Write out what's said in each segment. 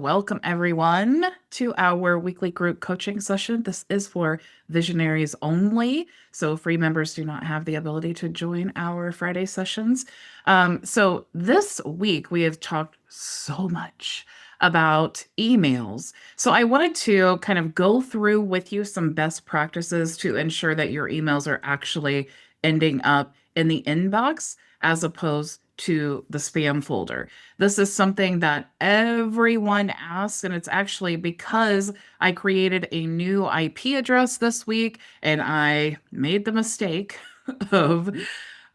Welcome, everyone, to our weekly group coaching session. This is for visionaries only. So, free members do not have the ability to join our Friday sessions. So, this week we have talked so much about emails. So, I wanted to kind of go through with you some best practices to ensure that your emails are actually ending up in the inbox as opposed to the spam folder. This is something that everyone asks, and it's actually because I created a new IP address this week and I made the mistake of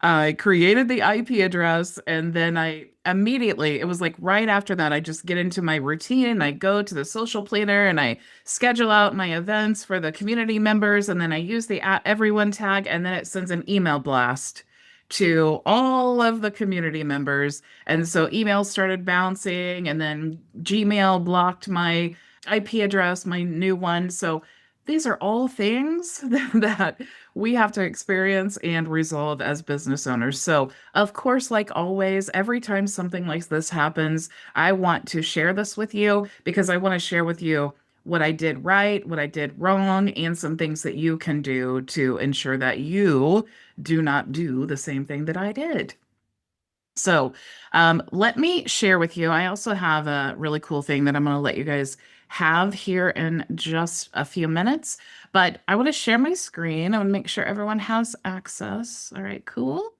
I created the IP address and then I immediately, it was like right after that, I just get into my routine and I go to the social planner and I schedule out my events for the community members and then I use the at everyone tag and then it sends an email blast to all of the community members. And so emails started bouncing, and then Gmail blocked my IP address, my new one. So these are all things that we have to experience and resolve as business owners. So, of course, like always, every time something like this happens, I want to share this with you because I want to share with you what I did right, what I did wrong, and some things that you can do to ensure that you do not do the same thing that I did. So, let me share with you. I also have a really cool thing that I'm going to let you guys have here in just a few minutes, but I want to share my screen. I want to make sure everyone has access. All right, cool.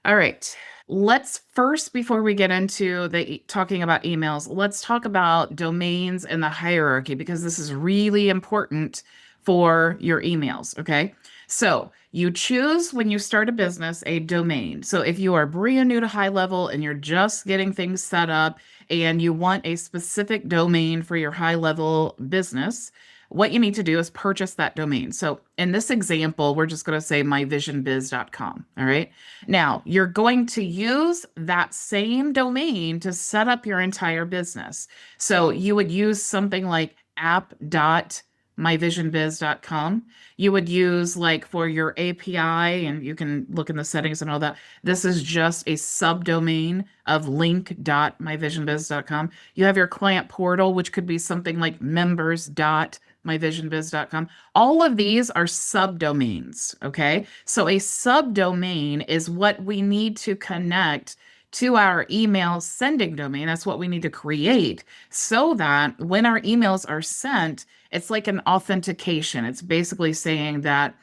All right. Let's first, before we get into the talking about emails, let's talk about domains and the hierarchy because this is really important for your emails. Okay. So you choose when you start a business a domain. So if you are brand new to HighLevel and you're just getting things set up and you want a specific domain for your HighLevel business, what you need to do is purchase that domain. So in this example, we're just going to say myvisionbiz.com. All right. Now, you're going to use that same domain to set up your entire business. So you would use something like app.myvisionbiz.com. You would use like for your API, and you can look in the settings and all that. This is just a subdomain of link.myvisionbiz.com. You have your client portal, which could be something like members.myvisionbiz.com. All of these are subdomains, okay? So a subdomain is what we need to connect to our email sending domain. That's what we need to create so that when our emails are sent, it's like an authentication. It's basically saying that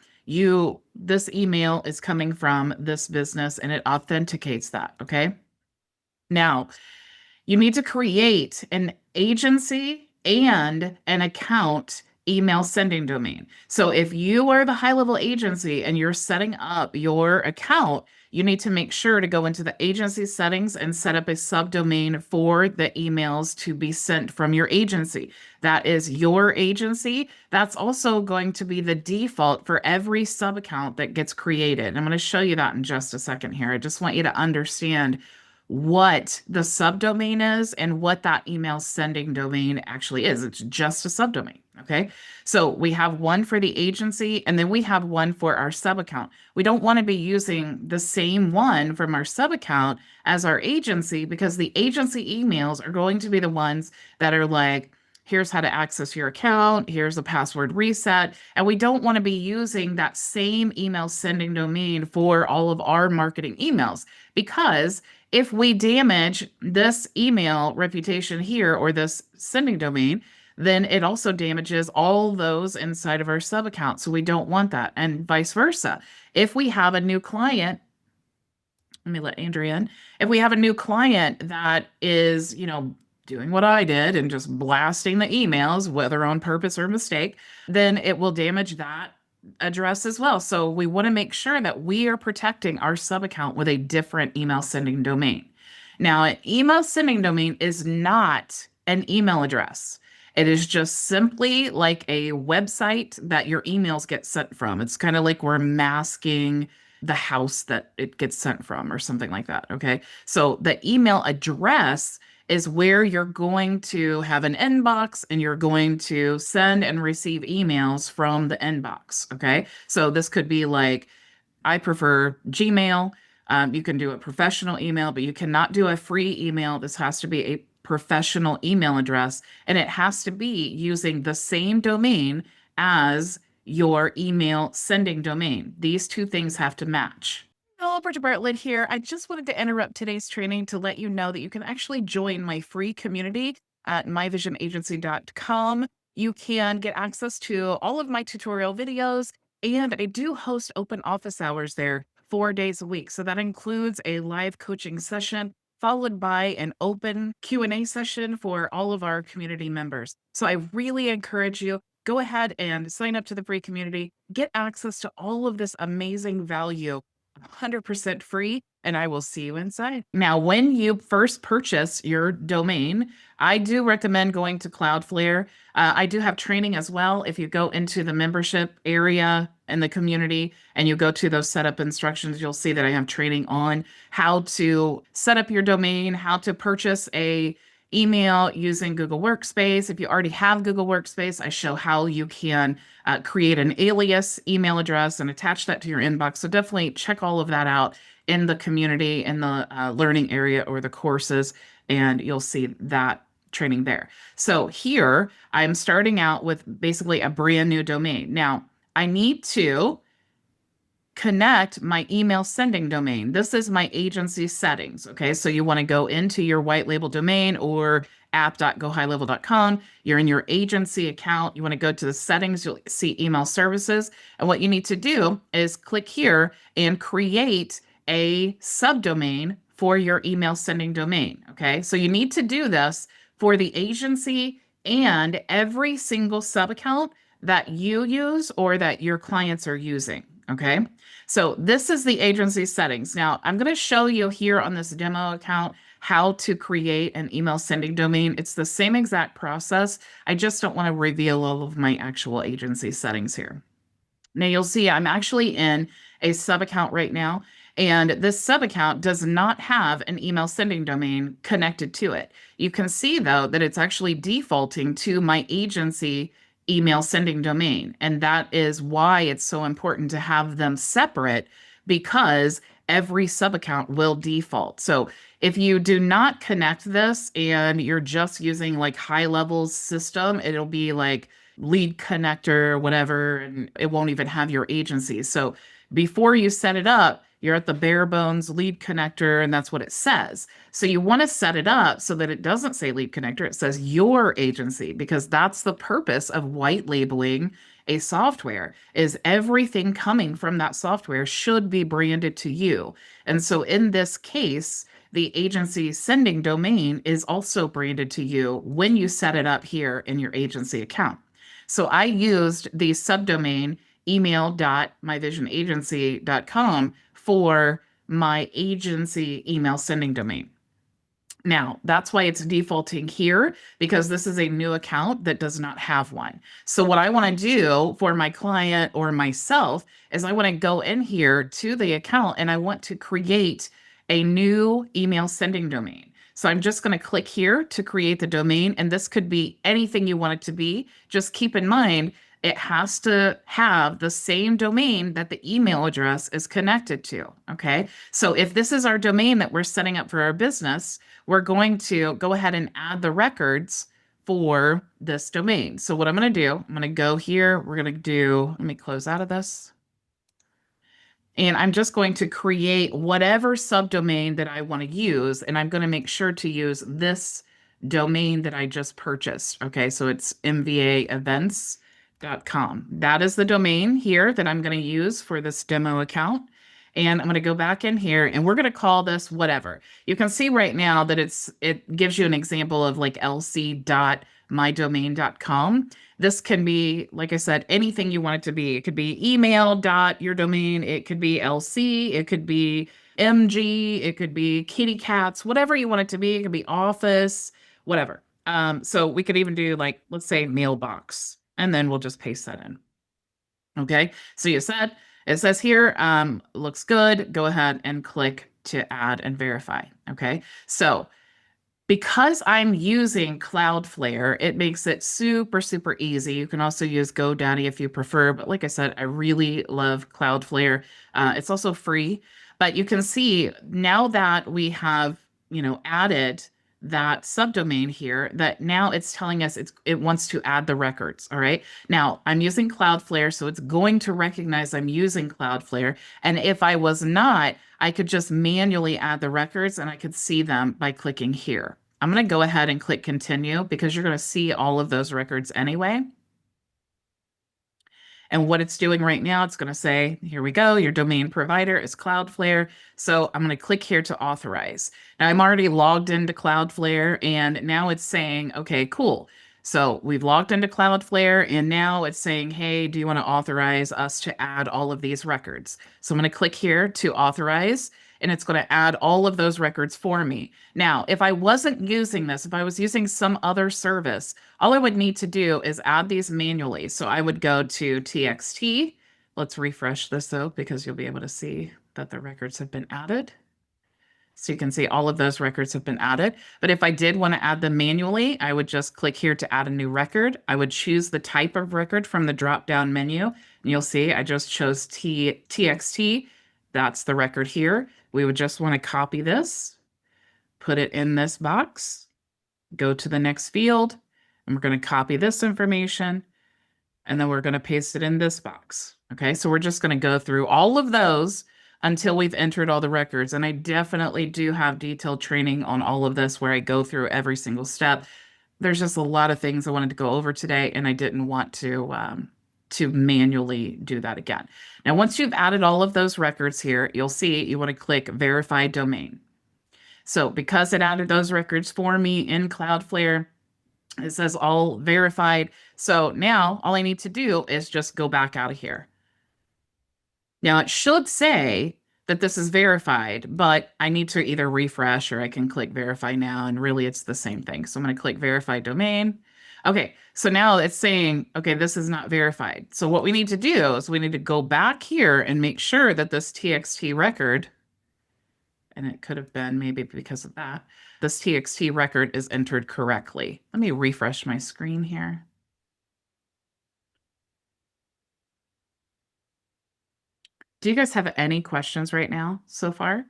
this email is coming from this business and it authenticates that, okay? Now, you need to create an agency and an account email sending domain. So if you are the HighLevel agency and you're setting up your account, you need to make sure to go into the agency settings and set up a subdomain for the emails to be sent from your agency. That is your agency. That's also going to be the default for every sub account that gets created. I'm going to show you that in just a second here. I just want you to understand what the subdomain is and what that email sending domain actually is. It's just a subdomain. Okay. So we have one for the agency and then we have one for our sub account. We don't want to be using the same one from our sub account as our agency because the agency emails are going to be the ones that are like, here's how to access your account, here's a password reset. And we don't want to be using that same email sending domain for all of our marketing emails because if we damage this email reputation here or this sending domain, then it also damages all those inside of our sub account. So we don't want that, and vice versa. If we have a new client, let me let Andrea in. If we have a new client that is, doing what I did and just blasting the emails, whether on purpose or mistake, then it will damage that address as well. So we want to make sure that we are protecting our sub account with a different email sending domain. Now, an email sending domain is not an email address. It is just simply like a website that your emails get sent from. It's kind of like we're masking the house that it gets sent from or something like that. Okay. So the email address is where you're going to have an inbox and you're going to send and receive emails from the inbox. Okay. So this could be like, I prefer Gmail. You can do a professional email, but you cannot do a free email. This has to be a professional email address, and it has to be using the same domain as your email sending domain. These two things have to match. Hello, Bridget Bartlett here. I just wanted to interrupt today's training to let you know that you can actually join my free community at myvisionagency.com. You can get access to all of my tutorial videos, and I do host open office hours there 4 days a week. So that includes a live coaching session followed by an open Q&A session for all of our community members. So I really encourage you, go ahead and sign up to the free community, get access to all of this amazing value 100% free, and I will see you inside. Now, when you first purchase your domain, I do recommend going to CloudFlare. I do have training as well. If you go into the membership area in the community and you go to those setup instructions, you'll see that I have training on how to set up your domain, how to purchase a email using Google Workspace. If you already have Google Workspace, I show how you can create an alias email address and attach that to your inbox. So definitely check all of that out in the community, in the learning area or the courses, and you'll see that training there. So here I'm starting out with basically a brand new domain. Now I need to connect my email sending domain. This is my agency settings. Okay. So you want to go into your white label domain or app.gohighlevel.com. You're in your agency account. You want to go to the settings. You'll see email services. And what you need to do is click here and create a subdomain for your email sending domain. Okay. So you need to do this for the agency and every single sub account that you use or that your clients are using. Okay. So this is the agency settings. Now I'm going to show you here on this demo account how to create an email sending domain. It's the same exact process. I just don't want to reveal all of my actual agency settings here. Now you'll see I'm actually in a sub account right now, and this sub account does not have an email sending domain connected to it. You can see though that it's actually defaulting to my agency email sending domain. And that is why it's so important to have them separate, because every sub account will default. So if you do not connect this and you're just using like HighLevel system, it'll be like lead connector, whatever, and it won't even have your agency. So before you set it up, you're at the bare bones lead connector, and that's what it says. So you want to set it up so that it doesn't say lead connector, it says your agency, because that's the purpose of white labeling a software, is everything coming from that software should be branded to you. And so in this case, the agency sending domain is also branded to you when you set it up here in your agency account. So I used the subdomain email.myvisionagency.com for my agency email sending domain. Now, that's why it's defaulting here, because this is a new account that does not have one. So what I want to do for my client or myself is I want to go in here to the account and I want to create a new email sending domain. So I'm just going to click here to create the domain, and this could be anything you want it to be. Just keep in mind, it has to have the same domain that the email address is connected to. Okay. So if this is our domain that we're setting up for our business, we're going to go ahead and add the records for this domain. So what I'm going to do, I'm going to go here. We're going to do, let me close out of this. And I'm just going to create whatever subdomain that I want to use. And I'm going to make sure to use this domain that I just purchased. Okay. So it's mvaevents.com. That is the domain here that I'm going to use for this demo account. And I'm going to go back in here and we're going to call this whatever. You can see right now that it gives you an example of like lc.mydomain.com. This can be, like I said, anything you want it to be. It could be email.yourdomain. It could be LC. It could be MG. It could be kitty cats, whatever you want it to be. It could be office, whatever. So we could even do like, let's say mailbox, and then we'll just paste that in. Okay. So it says here, looks good. Go ahead and click to add and verify. Okay. So because I'm using CloudFlare, it makes it super, super easy. You can also use GoDaddy if you prefer. But like I said, I really love CloudFlare. It's also free. But you can see now that we have, added that subdomain here, that now it's telling us it wants to add the records. All right. Now I'm using Cloudflare, so it's going to recognize I'm using Cloudflare. And if I was not, I could just manually add the records and I could see them by clicking here. I'm going to go ahead and click continue because you're going to see all of those records anyway. And what it's doing right now, it's going to say, here we go, your domain provider is Cloudflare. So I'm going to click here to authorize. Now I'm already logged into Cloudflare and now it's saying, okay, cool. So we've logged into Cloudflare and now it's saying, hey, do you want to authorize us to add all of these records? So I'm going to click here to authorize and it's going to add all of those records for me. Now, if I wasn't using this, if I was using some other service, all I would need to do is add these manually. So I would go to TXT. Let's refresh this though, because you'll be able to see that the records have been added. So you can see all of those records have been added. But if I did want to add them manually, I would just click here to add a new record. I would choose the type of record from the drop-down menu. And you'll see I just chose TXT. That's the record here. We would just want to copy this, put it in this box, go to the next field, and we're going to copy this information, and then we're going to paste it in this box. Okay, so we're just going to go through all of those until we've entered all the records. And I definitely do have detailed training on all of this where I go through every single step. There's just a lot of things I wanted to go over today, and I didn't want to manually do that again. Now, once you've added all of those records here, you'll see you want to click Verify Domain. So because it added those records for me in Cloudflare, it says all verified. So now all I need to do is just go back out of here. Now it should say that this is verified, but I need to either refresh or I can click verify now. And really it's the same thing. So I'm going to click verify domain. Okay, so now it's saying, okay, this is not verified. So what we need to do is we need to go back here and make sure that this TXT record, and it could have been maybe because of that, this TXT record is entered correctly. Let me refresh my screen here. Do you guys have any questions right now so far?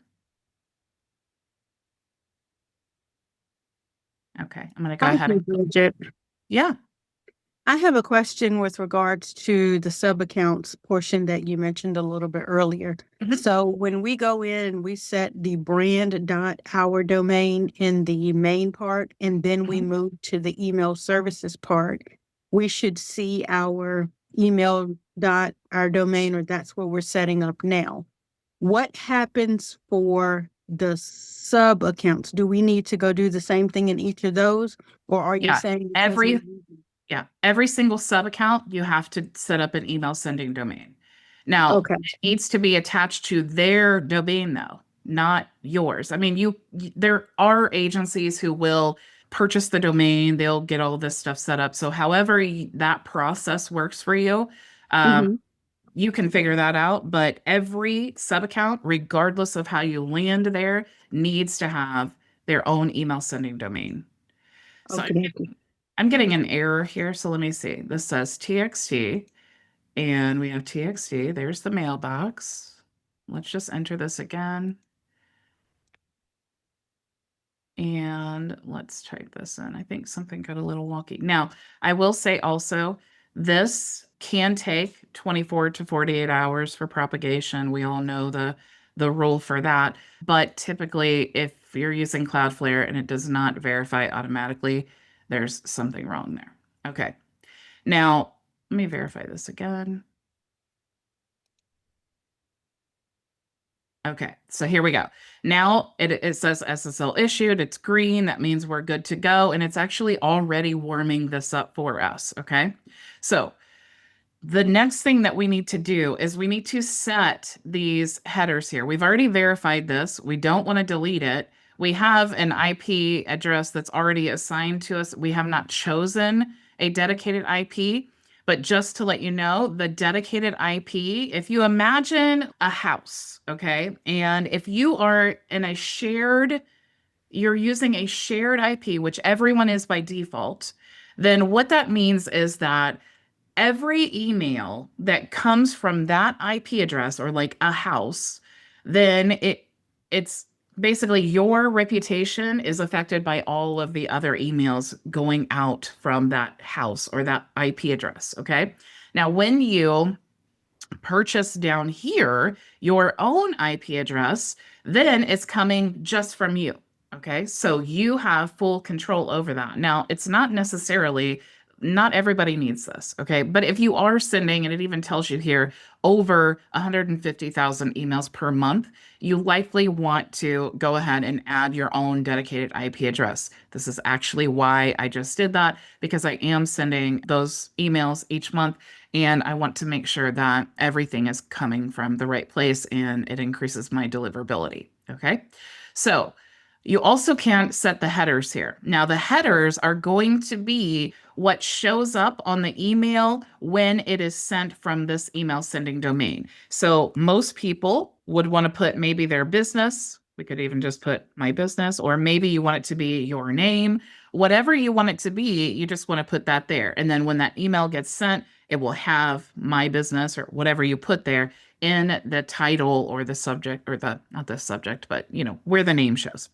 Okay, I'm going to go ahead and Bridget. Yeah. I have a question with regards to the sub accounts portion that you mentioned a little bit earlier. Mhm. So when we go in and we set the brand.our domain in the main part, and then we move to the email services part, we should see our email.our domain, or that's what we're setting up now. What happens for the sub accounts? Do we need to go do the same thing in each of those? Or are you Yeah, saying every single sub account, you have to set up an email sending domain. Now, okay. it needs to be attached to their domain though, not yours. I mean, there are agencies who will purchase the domain, they'll get all this stuff set up. So however that process works for you, Mhm. you can figure that out. But every sub account, regardless of how you land there, needs to have their own email sending domain. So Okay. I'm getting an error here. So let me see. This says TXT and we have TXT. There's the mailbox. Let's just enter this again. And let's type this in. I think something got a little wonky. Now, I will say also, this can take 24 to 48 hours for propagation. We all know the rule for that. But typically, if you're using Cloudflare and it does not verify automatically, there's something wrong there. Okay. Now, let me verify this again. Okay, so here we go. Now it says SSL issued. It's green. That means we're good to go. And it's actually already warming this up for us. Okay, so the next thing that we need to do is we need to set these headers here. We've already verified this. We don't want to delete it. We have an IP address that's already assigned to us. We have not chosen a dedicated IP. But just to let you know, the dedicated IP, if you imagine a house, okay, and if you are in a shared, you're using a shared IP, which everyone is by default, then what that means is that every email that comes from that IP address or like a house, then it's basically your reputation is affected by all of the other emails going out from that house or that IP address. Okay. Now, when you purchase down here your own IP address, then it's coming just from you. Okay. So you have full control over that. Now, it's not necessarily, not everybody needs this. Okay. But if you are sending, and it even tells you here, over 150,000 emails per month, you likely want to go ahead and add your own dedicated IP address. This is actually why I just did that, because I am sending those emails each month and I want to make sure that everything is coming from the right place and it increases my deliverability. Okay. So you also can set the headers here. Now, the headers are going to be what shows up on the email when it is sent from this email sending domain. So most people would want to put maybe their business. We could even just put my business, or maybe you want it to be your name. Whatever you want it to be, you just want to put that there. And then when that email gets sent, it will have my business or whatever you put there in the title or the subject, or the, not the subject, but where the name shows.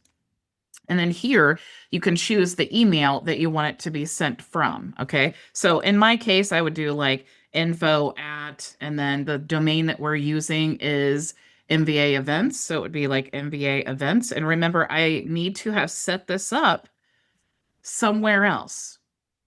And then here you can choose the email that you want it to be sent from. Okay. So in my case, I would do like info at, and then the domain that we're using is MVA events. So it would be like MVA events. And remember, I need to have set this up somewhere else.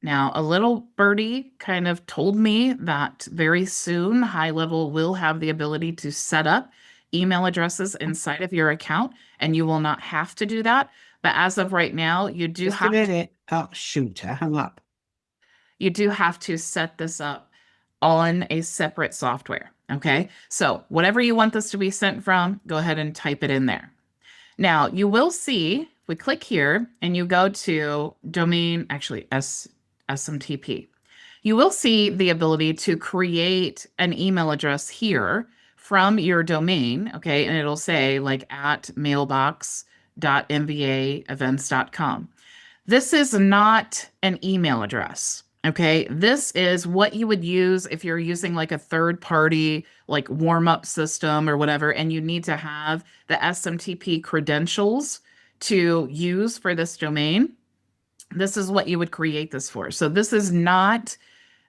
Now, a little birdie kind of told me that very soon HighLevel will have the ability to set up email addresses inside of your account, and you will not have to do that. But as of right now, you do Just a have minute. Oh, shoot, I hung up. to set this up on a separate software. Okay. So whatever you want this to be sent from, go ahead and type it in there. Now, you will see, if we click here and you go to domain, actually SMTP, you will see the ability to create an email address here from your domain, okay? And it'll say like at mailbox.mvaevents.com. This is not an email address. Okay. This is what you would use if you're using like a third party, like warm up system or whatever, and you need to have the SMTP credentials to use for this domain. This is what you would create this for. So this is not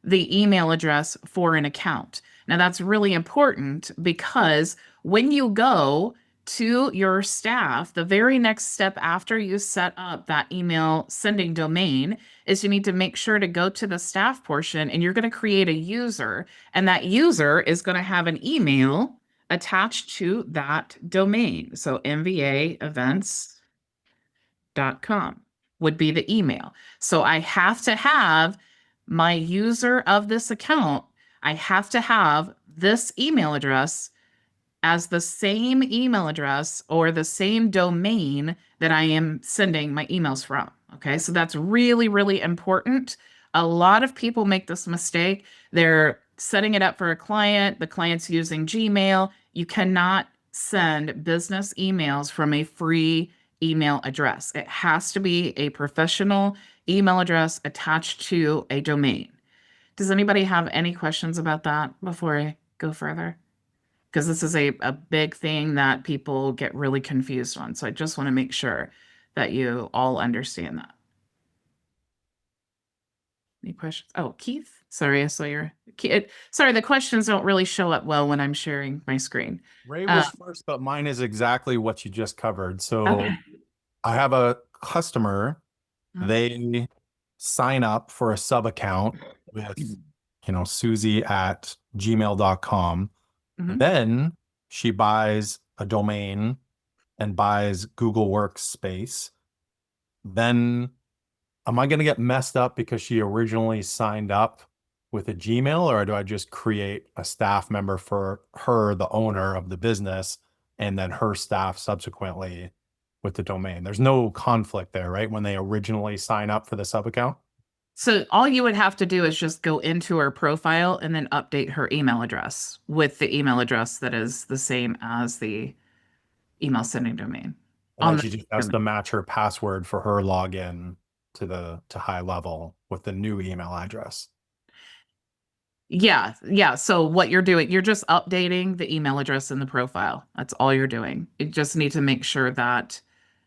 the email address for an account. Now, that's really important because when you go to your staff, the very next step after you set up that email sending domain is you need to make sure to go to the staff portion and you're going to create a user, and that user is going to have an email attached to that domain. So mvaevents.com would be the email. So I have to have my user of this account, I have to have this email address as the same email address or the same domain that I am sending my emails from. Okay, so that's really, really important. A lot of people make this mistake. They're setting it up for a client, the client's using Gmail. You cannot send business emails from a free email address. It has to be a professional email address attached to a domain. Does anybody have any questions about that before I go further? Because this is a big thing that people get really confused on. So I just want to make sure that you all understand that. Any questions? Oh, Keith. Sorry, I saw your. Sorry, the questions don't really show up well when I'm sharing my screen. Ray was first, but mine is exactly what you just covered. So Okay. I have a customer, Mhm. they sign up for a sub account with, Susie at gmail.com. Mhm. Then she buys a domain and buys Google Workspace. Then am I going to get messed up because she originally signed up with a Gmail, or do I just create a staff member for her, the owner of the business, and then her staff subsequently with the domain? There's no conflict there, right? When they originally sign up for the sub account? So all you would have to do is just go into her profile and then update her email address with the email address that is the same as the email sending domain. And then On she the just has domain. to match her password for her login to HighLevel with the new email address. Yeah, yeah. So what you're doing, you're just updating the email address in the profile. That's all you're doing. You just need to make sure that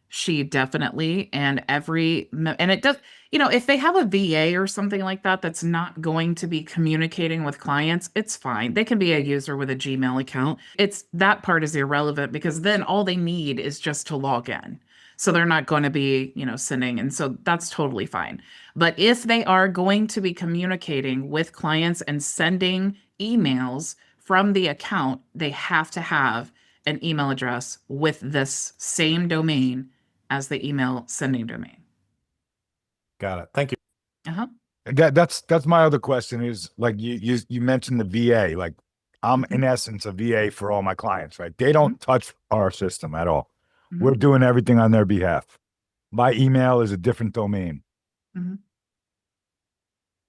she definitely and and it does, if they have a VA or something like that that's not going to be communicating with clients, it's fine. They can be a user with a Gmail account. It's that part is irrelevant because then all they need is just to log in. So they're not going to be, sending. And so that's totally fine. But if they are going to be communicating with clients and sending emails from the account, they have to have an email address with this same domain as the email sending domain. Got it. Thank you. Uh-huh. That's my other question is like you mentioned the VA. Like I'm in essence a VA for all my clients, right? They don't touch our system at all. Mhm. We're doing everything on their behalf. My email is a different domain. Mhm.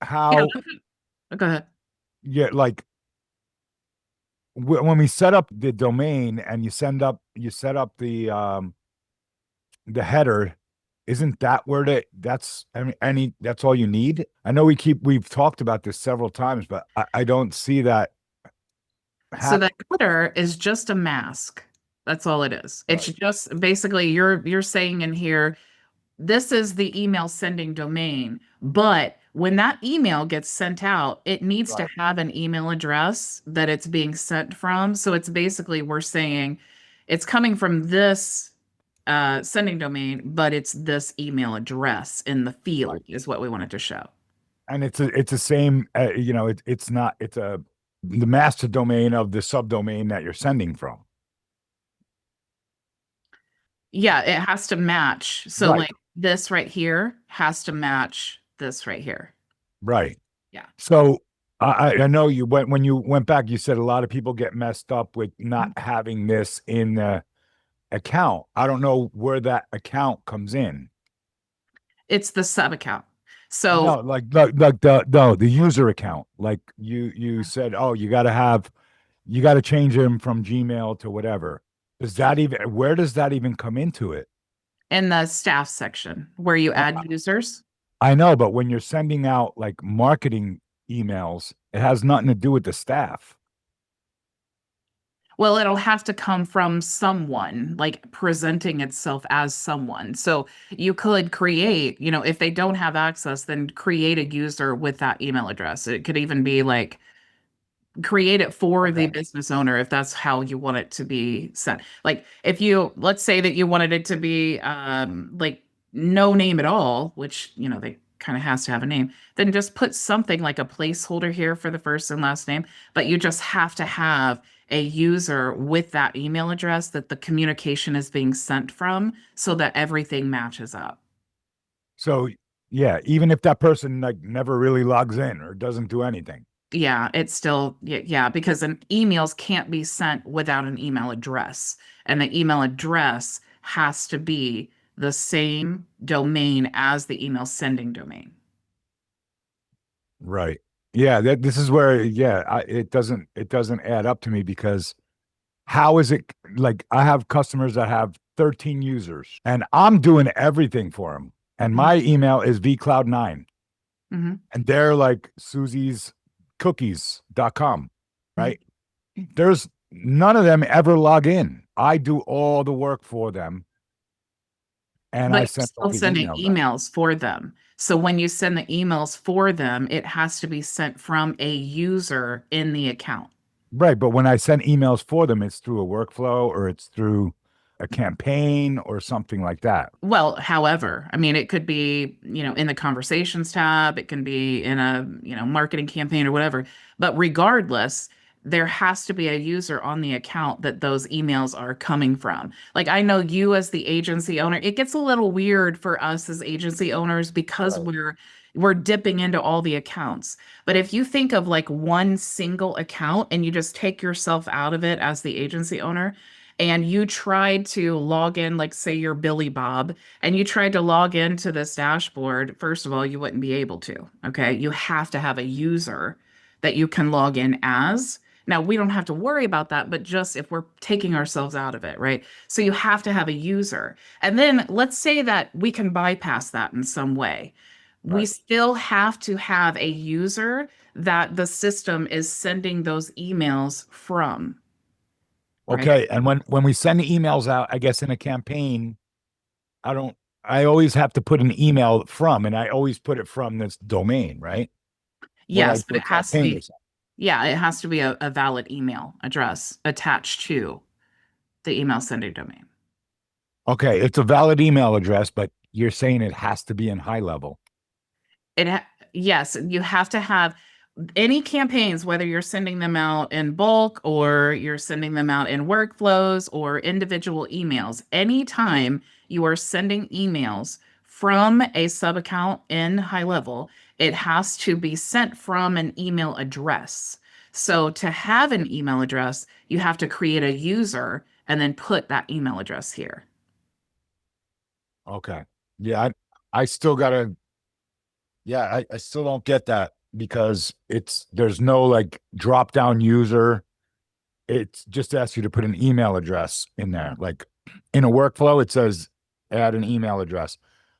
How, Go ahead. yeah, like when we set up the domain and you set up the header, isn't that where that's that's all you need? I know we've talked about this several times, but I don't see that. So the header is just a mask. That's all it is. It's just basically you're saying in here, this is the email sending domain, but when that email gets sent out, it needs to have an email address that it's being sent from. So it's basically we're saying it's coming from this sending domain, but it's this email address in the field is what we wanted to show. And it's the same, it's not, the master domain of the subdomain that you're sending from. Yeah, it has to match. So Right. like this right here has to match this right here. Right. Yeah. So I know when you went back, you said a lot of people get messed up with not having this in the account. I don't know where that account comes in. It's the sub account. So No, like the user account. Like you said, oh, you got to change them from Gmail to whatever. Where does that even come into it? in the staff section where you add users. I know, but when you're sending out like marketing emails, it has nothing to do with the staff. Well, it'll have to come from someone, like presenting itself as someone. So you could create, if they don't have access, then create a user with that email address. It could even be like create it for the business owner if that's how you want it to be sent. Like let's say that you wanted it to be like no name at all, which they kind of has to have a name, then just put something like a placeholder here for the first and last name, but you just have to have a user with that email address that the communication is being sent from so that everything matches up. So yeah, even if that person like never really logs in or doesn't do anything. Yeah, it's still, yeah, because emails can't be sent without an email address. And the email address has to be the same domain as the email sending domain. Right. Yeah, this is where it doesn't add up to me because how is it like I have customers that have 13 users and I'm doing everything for them and my email is vcloud9 and they're like Susie's cookies.com, right? There's none of them ever log in. I do all the work for them. And But I you're sent still sending emails for them. So when you send the emails for them, it has to be sent from a user in the account. Right. But when I send emails for them, it's through a workflow or it's through a campaign or something like that. Well, however, I mean, it could be, in the conversations tab, it can be in a, marketing campaign or whatever. But regardless, there has to be a user on the account that those emails are coming from. Like I know you as the agency owner, it gets a little weird for us as agency owners because we're dipping into all the accounts. But if you think of like one single account and you just take yourself out of it as the agency owner, and you tried to log in, like say you're Billy Bob, and you tried to log into this dashboard, first of all, you wouldn't be able to. Okay. You have to have a user that you can log in as. Now, we don't have to worry about that, but just if we're taking ourselves out of it, right? So you have to have a user. And then let's say that we can bypass that in some way. we Right. still have to have a user that the system is sending those emails from, right? Okay. And when we send the emails out, I guess in a campaign, I don't, I always have to put an email from, and I always put it from this domain, right? When I Yes, do but a it has to campaign or be, something. yeah, it has to be a valid email address attached to the email sending domain. Okay. It's a valid email address, but you're saying it has to be in high level. Yes, you have to have any campaigns, whether you're sending them out in bulk or you're sending them out in workflows or individual emails. Anytime you are sending emails from a sub account in high level, it has to be sent from an email address. So to have an email address, you have to create a user and then put that email address here. Okay. Yeah. I still gotta, yeah, I still don't get that because there's no like drop down user. It just asks you to put an email address in there. Like in a workflow, it says add an email address.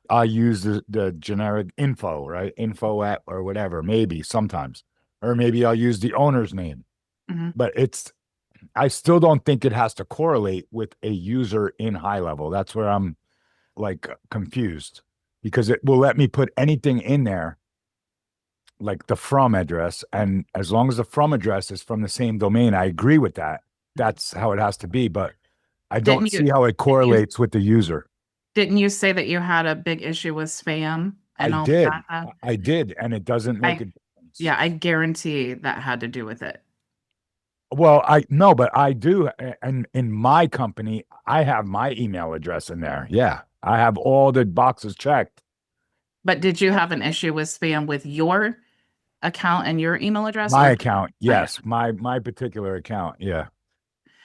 I use the generic info, right? Info at or whatever, maybe sometimes. Or maybe I'll use the owner's name. Mhm. But I still don't think it has to correlate with a user in high level. That's where I'm like confused because it will let me put anything in there like the from address. And as long as the from address is from the same domain, I agree with that. That's how it has to be. But I don't Didn't you see how it didn't you correlates with the user. didn't you say that you had a big issue with spam I and all did. that? I did. And it doesn't make I a difference. Yeah, I guarantee that had to do with it. Well, I no, but I do. And in my company, I have my email address in there. Yeah. I have all the boxes checked. But did you have an issue with spam with your account and your email address My or account. my Yes. My particular account. Yeah.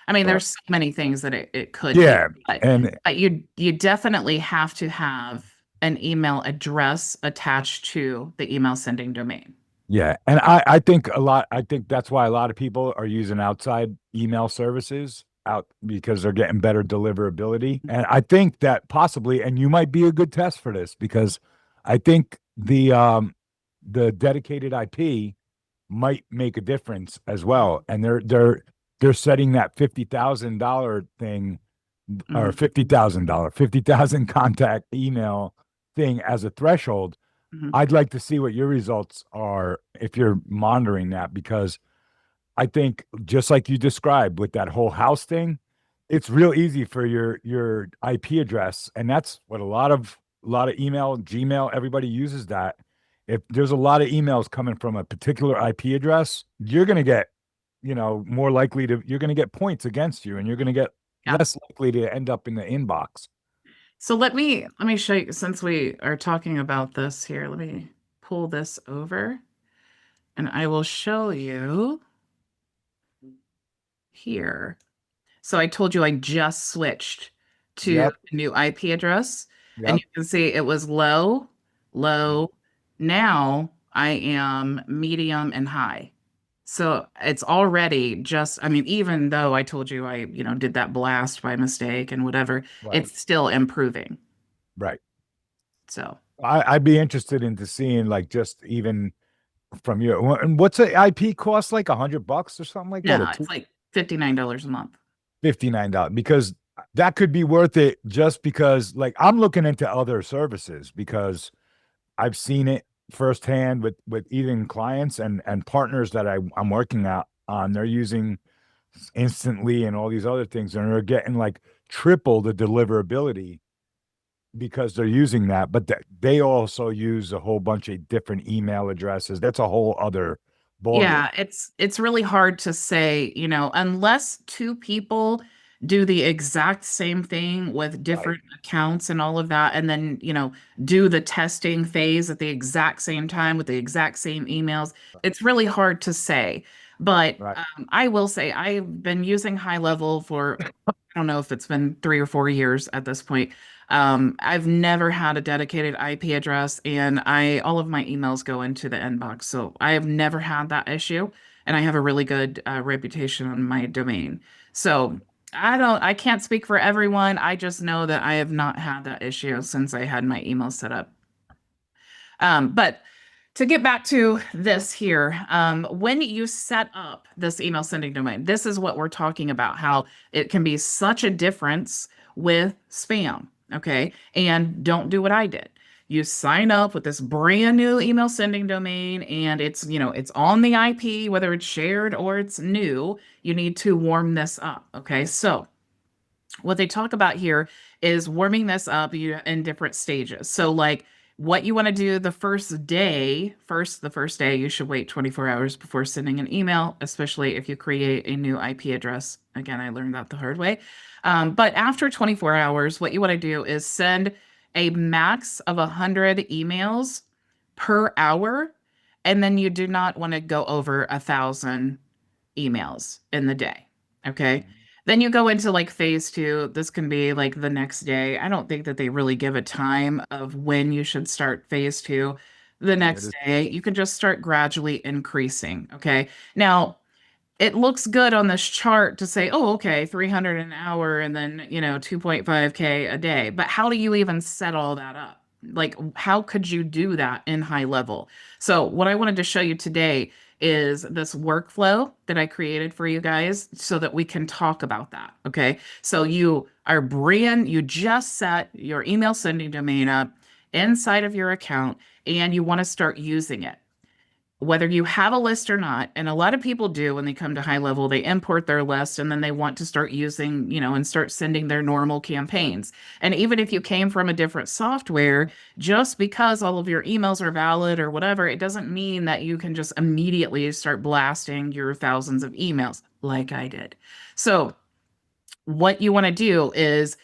I mean, But there's so many things that it could be, yeah. but, And you definitely have to have an email address attached to the email sending domain. yeah, and I think that's why a lot of people are using outside email services out because they're getting better deliverability. And I think that possibly, and you might be a good test for this because I think the dedicated IP might make a difference as well. And they're setting that $50,000 thing or Mhm, $50,000, 50,000 contact email thing as a threshold. mhm. I'd like to see what your results are if you're monitoring that because I think just like you described with that whole house thing, it's real easy for your IP address, and that's what a lot of email, Gmail, everybody uses that. If there's a lot of emails coming from a particular IP address, you're going to get, more likely you're going to get points against you, and you're going to get Yeah. less likely to end up in the inbox. So let me show you, since we are talking about this here, let me pull this over and I will show you here. So I told you I just switched to Yep. a new IP address, and Yep. you can see it was low, low. Now I am medium and high. So it's already just, I mean, even though I told you I did that blast by mistake and whatever, Right. it's still improving. Right. So I'd be interested into seeing like just even from you. And what's an IP cost like $100 or something like that, or yeah, it's like $59 a month. $59? Because that could be worth it just because like I'm looking into other services because I've seen it firsthand with even clients and partners that I'm working out on. They're using instantly and all these other things, and they're getting like triple the deliverability because they're using that, but they also use a whole bunch of different email addresses. That's a whole other ballgame. Yeah, it's really hard to say, unless two people do the exact same thing with Right. different accounts and all of that, and then, do the testing phase at the exact same time with the exact same emails. It's really hard to say. But Right. I will say I've been using High Level for, I don't know if it's been 3 or 4 years at this point. I've never had a dedicated IP address, and all of my emails go into the inbox. So I have never had that issue, and I have a really good reputation on my domain. So I can't speak for everyone. I just know that I have not had that issue since I had my email set up. But to get back to this here, when you set up this email sending domain, this is what we're talking about, how it can be such a difference with spam. Okay. And don't do what I did. You sign up with this brand new email sending domain and it's, it's on the IP, whether it's shared or it's new, you need to warm this up. Okay. So what they talk about here is warming this up in different stages. So like what you want to do the first day, you should wait 24 hours before sending an email, especially if you create a new IP address. Again, I learned that the hard way. But after 24 hours, what you want to do is send a max of 100 emails per hour. And then you do not want to go over 1,000 emails in the day. Okay. Then you go into like phase 2. This can be like the next day. I don't think that they really give a time of when you should start phase 2. The next day, you can just start gradually increasing. Okay. Now, it looks good on this chart to say, oh, okay, 300 an hour and then, 2.5K a day. But how do you even set all that up? Like, how could you do that in HighLevel? So what I wanted to show you today is this workflow that I created for you guys so that we can talk about that. Okay. So you just set your email sending domain up inside of your account and you want to start using it, whether you have a list or not. And a lot of people do when they come to HighLevel, they import their list and then they want to start using, and start sending their normal campaigns. And even if you came from a different software, just because all of your emails are valid or whatever, it doesn't mean that you can just immediately start blasting your thousands of emails like I did. So what you want to do is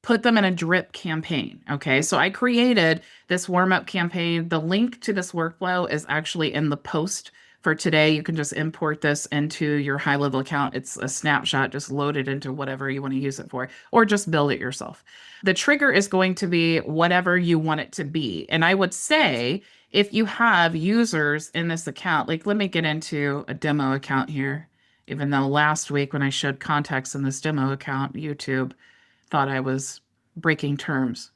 put them in a drip campaign. Okay. So I created this warm up campaign. The link to this workflow is actually in the post for today. You can just import this into your HighLevel account. It's a snapshot, just load it into whatever you want to use it for, or just build it yourself. The trigger is going to be whatever you want it to be. And I would say if you have users in this account, like let me get into a demo account here, even though last week when I showed contacts in this demo account, YouTube thought I was breaking terms,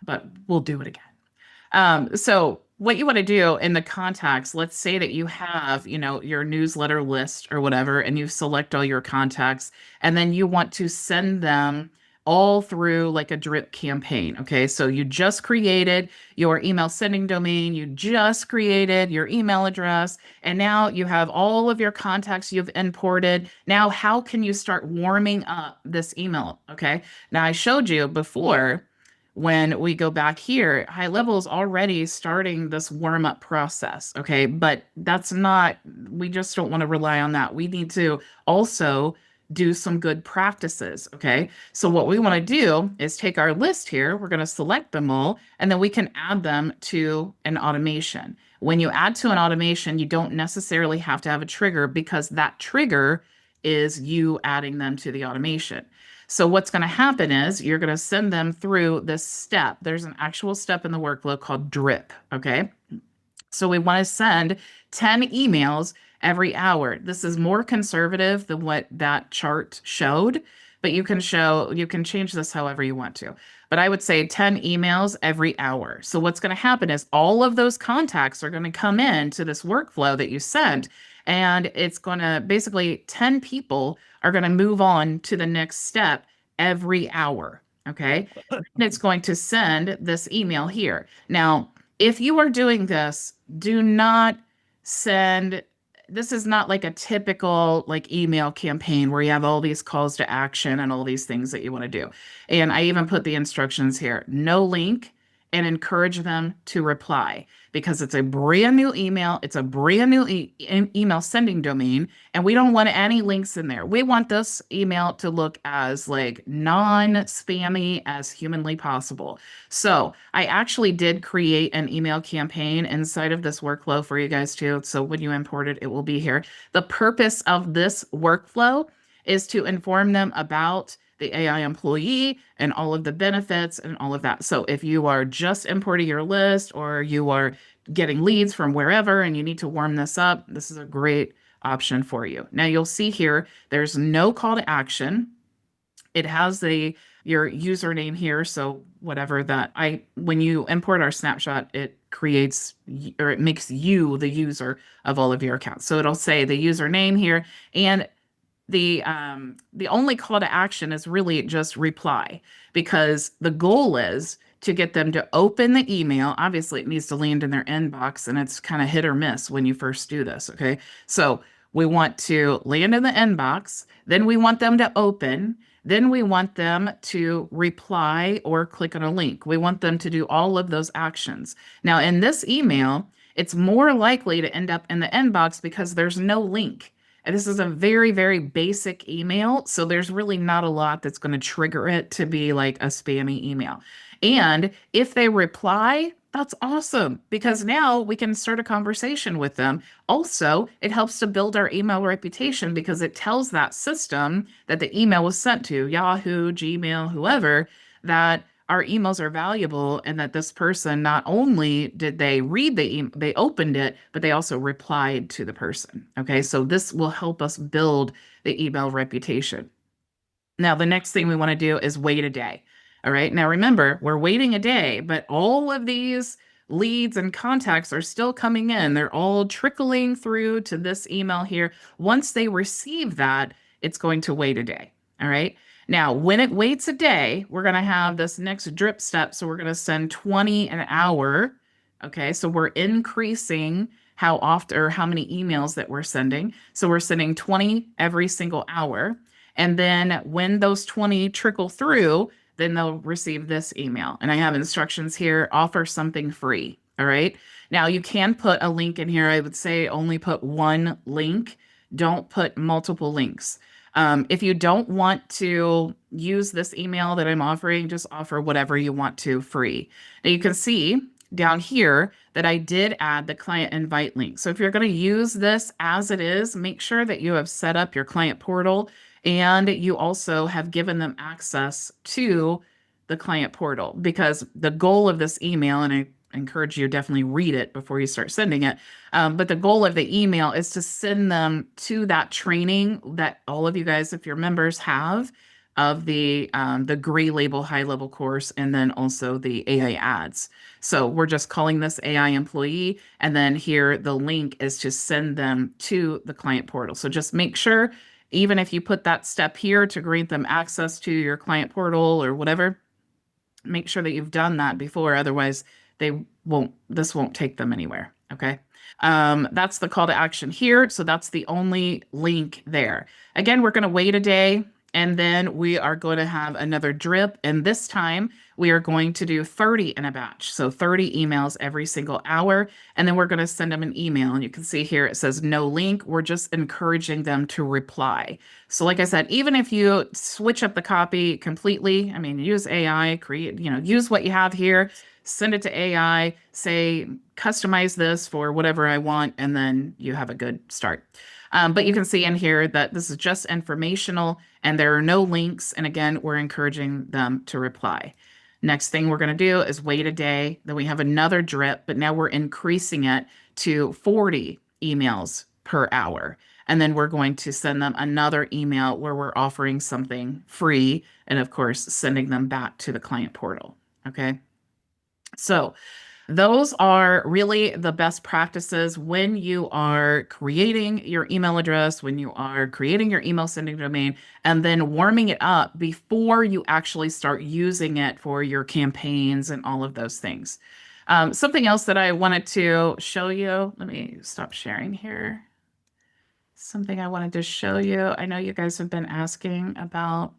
but we'll do it again. So what you want to do in the contacts, let's say that you have, your newsletter list or whatever, and you select all your contacts, and then you want to send them all through like a drip campaign. Okay. So you just created your email sending domain. You just created your email address. And now you have all of your contacts you've imported. Now, how can you start warming up this email? Okay. Now I showed you before when we go back here, HighLevel is already starting this warm up process. Okay. But we just don't want to rely on that. We need to also do some good practices. Okay. So what we want to do is take our list here. We're going to select them all, and then we can add them to an automation. When you add to an automation, you don't necessarily have to have a trigger because that trigger is you adding them to the automation. So what's going to happen is you're going to send them through this step. There's an actual step in the workflow called drip. Okay. So we want to send 10 emails every hour. This is more conservative than what that chart showed, but you can change this however you want to. But I would say 10 emails every hour. So what's going to happen is all of those contacts are going to come into this workflow that you sent, and it's going to basically 10 people are going to move on to the next step every hour. Okay. And it's going to send this email here. Now, if you are doing this, do not send. This is not like a typical like email campaign where you have all these calls to action and all these things that you want to do. And I even put the instructions here, no link, and encourage them to reply because it's a brand new email. It's a brand new email sending domain, and we don't want any links in there. We want this email to look as like non-spammy as humanly possible. So I actually did create an email campaign inside of this workflow for you guys too. So when you import it, it will be here. The purpose of this workflow is to inform them about the AI employee and all of the benefits and all of that. So if you are just importing your list or you are getting leads from wherever and you need to warm this up, this is a great option for you. Now you'll see here, there's no call to action. It has your username here. So whatever when you import our snapshot, it creates or it makes you the user of all of your accounts. So it'll say the username here, and the only call to action is really just reply, because the goal is to get them to open the email. Obviously, it needs to land in their inbox, and it's kind of hit or miss when you first do this. Okay. So we want to land in the inbox, then we want them to open, then we want them to reply or click on a link. We want them to do all of those actions. Now, in this email, it's more likely to end up in the inbox because there's no link. And this is a very, very basic email. So there's really not a lot that's going to trigger it to be like a spammy email. And if they reply, that's awesome, because now we can start a conversation with them. Also, it helps to build our email reputation because it tells that system that the email was sent to, Yahoo, Gmail, whoever, that our emails are valuable and that this person, not only did they read they opened it, but they also replied to the person. Okay, so this will help us build the email reputation. Now, the next thing we want to do is wait a day. All right. Now, remember, we're waiting a day, but all of these leads and contacts are still coming in. They're all trickling through to this email here. Once they receive that, it's going to wait a day. All right. Now, when it waits a day, we're going to have this next drip step. So we're going to send 20 an hour. Okay. So we're increasing how often or how many emails that we're sending. So we're sending 20 every single hour. And then when those 20 trickle through, then they'll receive this email. And I have instructions here, offer something free. All right. Now you can put a link in here. I would say only put one link. Don't put multiple links. If you don't want to use this email that I'm offering, just offer whatever you want to free. Now you can see down here that I did add the client invite link. So if you're going to use this as it is, make sure that you have set up your client portal and you also have given them access to the client portal, because the goal of this email, and I encourage you to definitely read it before you start sending it. But the goal of the email is to send them to that training that all of you guys, if you're members, have of the GoHighLevel course, and then also the AI ads. So we're just calling this AI employee, and then here the link is to send them to the client portal. So just make sure, even if you put that step here to grant them access to your client portal or whatever, make sure that you've done that before. Otherwise, this won't take them anywhere. Okay. That's the call to action here. So that's the only link there. Again, we're going to wait a day, and then we are going to have another drip. And this time we are going to do 30 in a batch. So 30 emails every single hour. And then we're going to send them an email. And you can see here, it says no link. We're just encouraging them to reply. So like I said, even if you switch up the copy completely, I mean, use AI, use what you have here, send it to AI, say, customize this for whatever I want, and then you have a good start. But you can see in here that this is just informational and there are no links. And again, we're encouraging them to reply. Next thing we're going to do is wait a day. Then we have another drip, but now we're increasing it to 40 emails per hour. And then we're going to send them another email where we're offering something free, and of course, sending them back to the client portal. Okay. So those are really the best practices when you are creating your email address, when you are creating your email sending domain, and then warming it up before you actually start using it for your campaigns and all of those things. Something else that I wanted to show you, let me stop sharing here. Something I wanted to show you. I know you guys have been asking about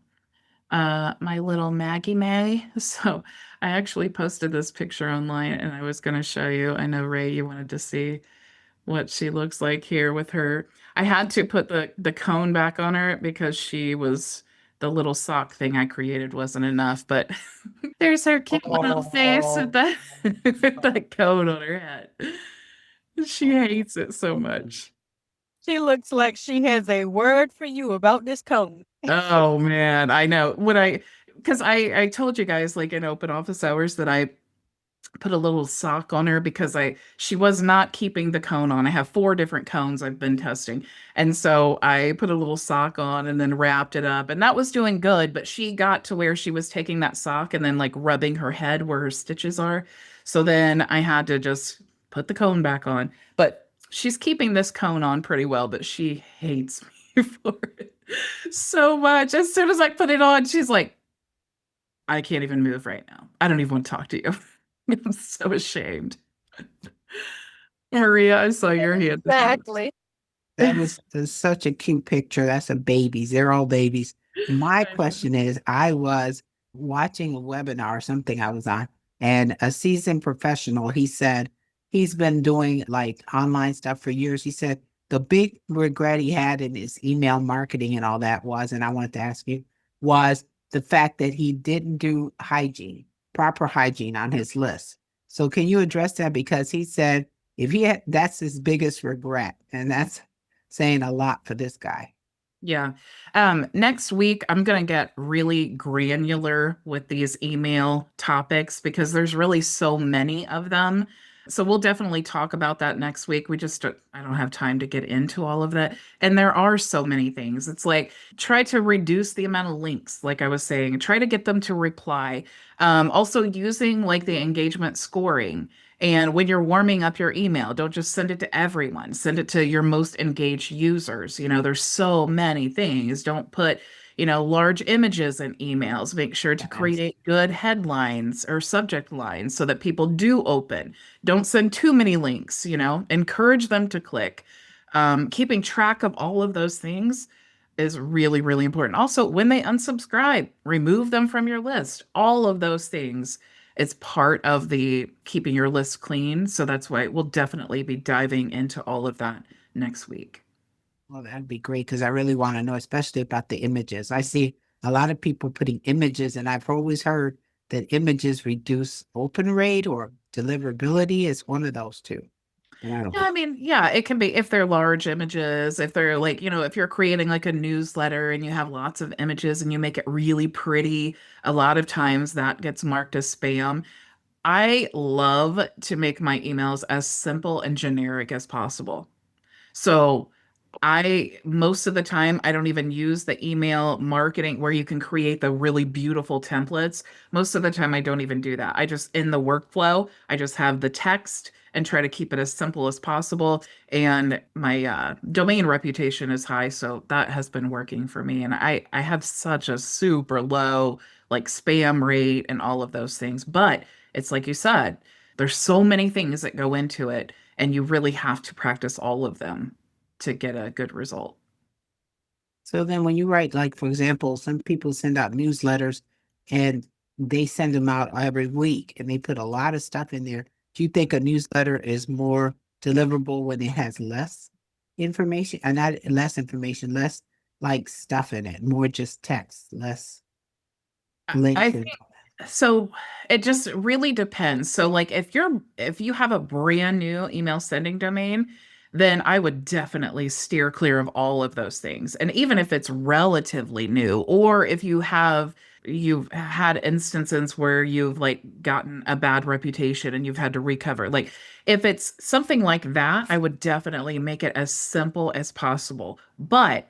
my little Maggie May. So I actually posted this picture online and I was going to show you. I know, Ray, you wanted to see what she looks like here with her. I had to put the cone back on her because the little sock thing I created wasn't enough, but there's her cute little face with that cone on her head. She hates it so much. She looks like she has a word for you about this cone. Oh man, I know. Because I told you guys, like, in open office hours, that I put a little sock on her because she was not keeping the cone on. I have 4 different cones I've been testing. And so I put a little sock on and then wrapped it up, and that was doing good, but she got to where she was taking that sock and then like rubbing her head where her stitches are. So then I had to just put the cone back on. But she's keeping this cone on pretty well, but she hates me for it so much. As soon as I put it on, she's like, I can't even move right now. I don't even want to talk to you. I'm so ashamed. Maria, I saw your hand. Exactly. That's such a cute picture. That's a babies. They're all babies. My question is, I was watching a webinar or something I was on, and a seasoned professional, he said he's been doing like online stuff for years. He said the big regret he had in his email marketing and all that was, and I wanted to ask you, was the fact that he didn't do hygiene, proper hygiene on his list. So can you address that? Because he said if he had, that's his biggest regret, and that's saying a lot for this guy. Yeah. Next week, I'm going to get really granular with these email topics because there's really so many of them. So we'll definitely talk about that next week. I don't have time to get into all of that. And there are so many things. It's like, try to reduce the amount of links, like I was saying, try to get them to reply. Also using like the engagement scoring. And when you're warming up your email, don't just send it to everyone. Send it to your most engaged users. There's so many things. Don't put, large images in emails. Make sure to create good headlines or subject lines so that people do open. Don't send too many links, encourage them to click. Keeping track of all of those things is really, really important. Also, when they unsubscribe, remove them from your list. All of those things. It's part of the keeping your list clean. So that's why we'll definitely be diving into all of that next week. Well, that'd be great because I really want to know, especially about the images. I see a lot of people putting images, and I've always heard that images reduce open rate or deliverability. Is one of those two. And I don't Yeah, I mean, yeah, it can be if they're large images, if they're like, if you're creating like a newsletter and you have lots of images and you make it really pretty, a lot of times that gets marked as spam. I love to make my emails as simple and generic as possible. So most of the time, I don't even use the email marketing where you can create the really beautiful templates. Most of the time, I don't even do that. In the workflow, I just have the text and try to keep it as simple as possible. And my domain reputation is high, so that has been working for me. And I have such a super low like spam rate and all of those things. But it's like you said, there's so many things that go into it, and you really have to practice all of them to get a good result. So then when you write, like, for example, some people send out newsletters and they send them out every week and they put a lot of stuff in there. Do you think a newsletter is more deliverable when it has less information and not less information, less like stuff in it, more just text, less I links? think so. It just really depends. So like if you have a brand new email sending domain, then I would definitely steer clear of all of those things. And even if it's relatively new, or if you've had instances where you've like gotten a bad reputation and you've had to recover. Like if it's something like that, I would definitely make it as simple as possible. But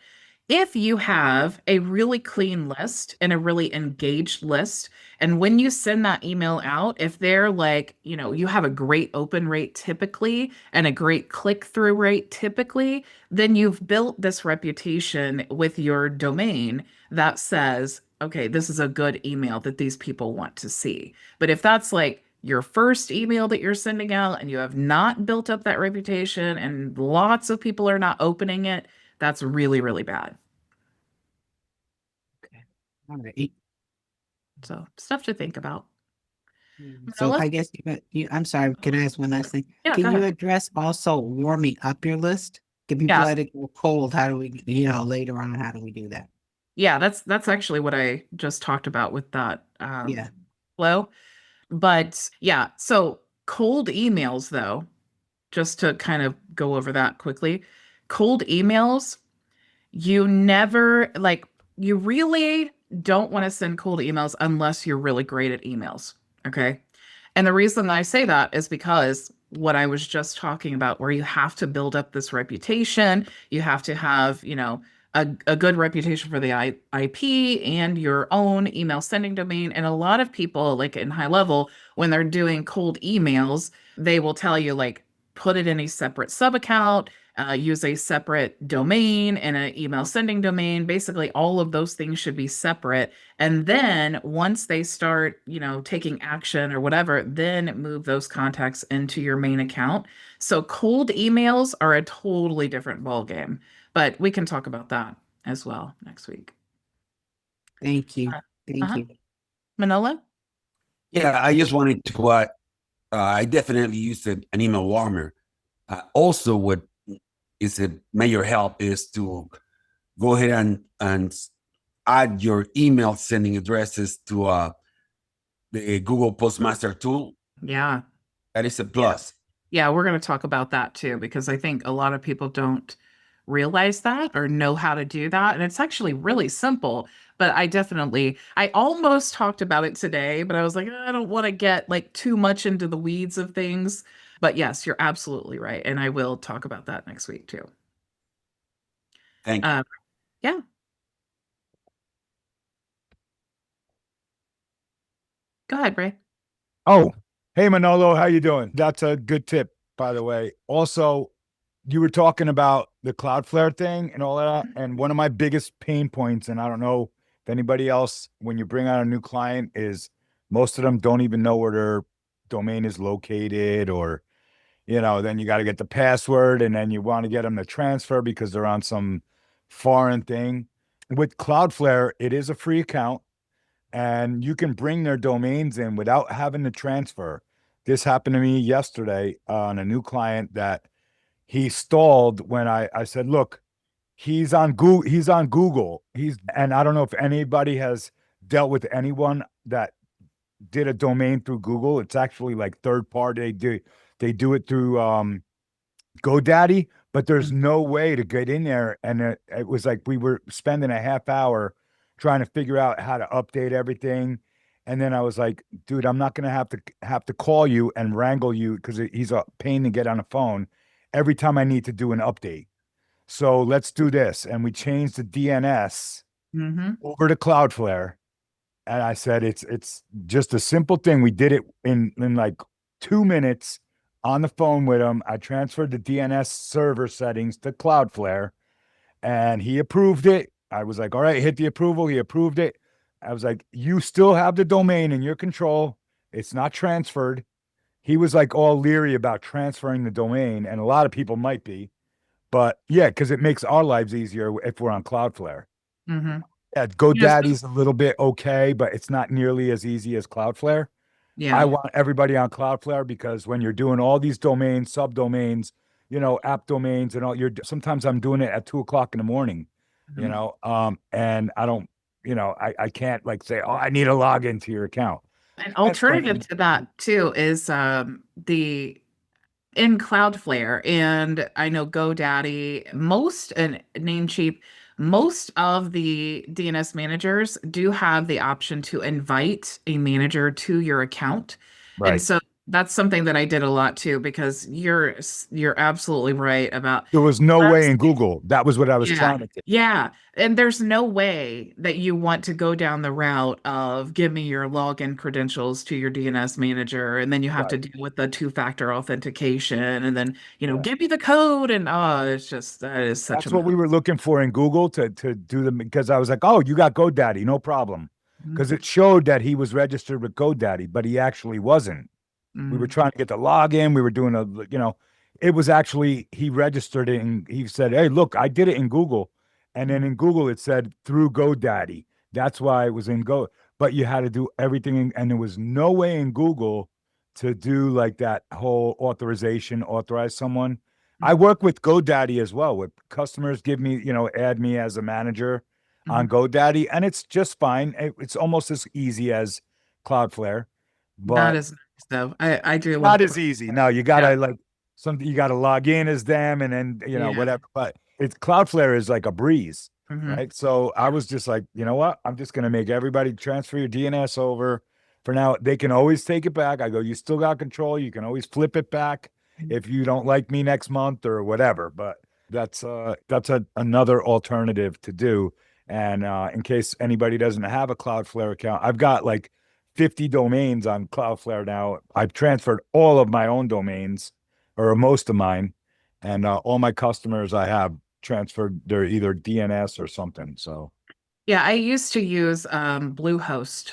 if you have a really clean list and a really engaged list, and when you send that email out, if they're like, you have a great open rate typically and a great click through rate typically, then you've built this reputation with your domain that says, okay, this is a good email that these people want to see. But if that's like your first email that you're sending out and you have not built up that reputation and lots of people are not opening it, that's really, really bad. All right. So stuff to think about. So Let's- I guess I'm sorry, can I ask one last thing? Yeah, Can go you ahead. address also warming up your list? If people Yeah. let it go cold, how do we, later on, how do we do that? Yeah, that's actually what I just talked about with that Yeah. flow. But yeah, so cold emails though, just to kind of go over that quickly. Cold emails, you really don't want to send cold emails unless you're really great at emails. Okay. And the reason I say that is because what I was just talking about, where you have to build up this reputation, you have to have, a good reputation for the IP and your own email sending domain. And a lot of people, like in high level, when they're doing cold emails, they will tell you, like, put it in a separate sub account, use a separate domain and an email sending domain. Basically, all of those things should be separate. And then once they start, taking action or whatever, then move those contacts into your main account. So cold emails are a totally different ballgame, but we can talk about that as well next week. Thank you. Thank Uh-huh. you. Manolo? Yeah, I just wanted to add, I definitely use an email warmer. Also, what is a major help is to go ahead and add your email sending addresses to the Google Postmaster tool. Yeah. That is a plus. Yeah, we're going to talk about that too, because I think a lot of people don't realize that or know how to do that. And it's actually really simple. But I almost talked about it today, but I was like, I don't want to get like too much into the weeds of things. But yes, you're absolutely right. And I will talk about that next week too. Thank you. Yeah. Go ahead, Ray. Oh, hey Manolo, how you doing? That's a good tip, by the way. Also, you were talking about the Cloudflare thing and all that, and one of my biggest pain points, and I don't know if anybody else, when you bring on a new client, is most of them don't even know where their domain is located, or then you got to get the password, and then you want to get them to transfer because they're on some foreign thing. With Cloudflare, it is a free account, and you can bring their domains in without having to transfer. This happened to me yesterday on a new client that he stalled when I said, look, he's on Google. And I don't know if anybody has dealt with anyone that did a domain through Google. It's actually like third party. They do it through GoDaddy, but there's no way to get in there. And it was like we were spending a half hour trying to figure out how to update everything. And then I was like, dude, I'm not gonna have to call you and wrangle you because he's a pain to get on the phone every time I need to do an update. So let's do this. And we changed the DNS Mm-hmm. over to Cloudflare. And I said, it's just a simple thing. We did it in like 2 minutes on the phone with him. I transferred the DNS server settings to Cloudflare and he approved it. I was like, all right, hit the approval. He approved it. I was like, you still have the domain in your control. It's not transferred. He was like all leery about transferring the domain, and a lot of people might be. But yeah, because it makes our lives easier if we're on Cloudflare. Mm-hmm. Yeah, GoDaddy's a little bit okay, but it's not nearly as easy as Cloudflare. Yeah. I want everybody on Cloudflare because when you're doing all these domains, subdomains, app domains and all, sometimes I'm doing it at 2:00 in the morning, and I don't, I can't like say, oh, I need a login to your account. An alternative to that too is the in Cloudflare, and I know GoDaddy, and Namecheap, most of the DNS managers do have the option to invite a manager to your account. And so that's something that I did a lot too, because you're absolutely right about There was no way in Google. That was what I was trying to do. Yeah. And there's no way that you want to go down the route of give me your login credentials to your DNS manager. And then you have to deal with the two-factor authentication and then, give me the code. And it's just, that is such That's what we were looking for in Google to do them, because I was like, oh, you got GoDaddy, no problem. Because it showed that he was registered with GoDaddy, but he actually wasn't. We were trying to get the login. We were doing it was actually, he registered it and he said, hey, look, I did it in Google. And then in Google, it said through GoDaddy. That's why it was in Go. But you had to do everything. And there was no way in Google to do like that whole authorize someone. I work with GoDaddy as well. With customers give me, add me as a manager on GoDaddy. And it's just fine. It's almost as easy as Cloudflare. But that is nice though. I do not love as easy. No, you gotta you gotta log in as them and then whatever. But it's Cloudflare is like a breeze, right? So I was just like, you know what? I'm just gonna make everybody transfer your DNS over. For now, they can always take it back. I go, you still got control. You can always flip it back if you don't like me next month or whatever. But That's another alternative to do. And in case anybody doesn't have a Cloudflare account, I've got like 50 domains on Cloudflare now. I've transferred all of my own domains, or most of mine, and all my customers I have transferred their either DNS or something. So Yeah, I used to use Bluehost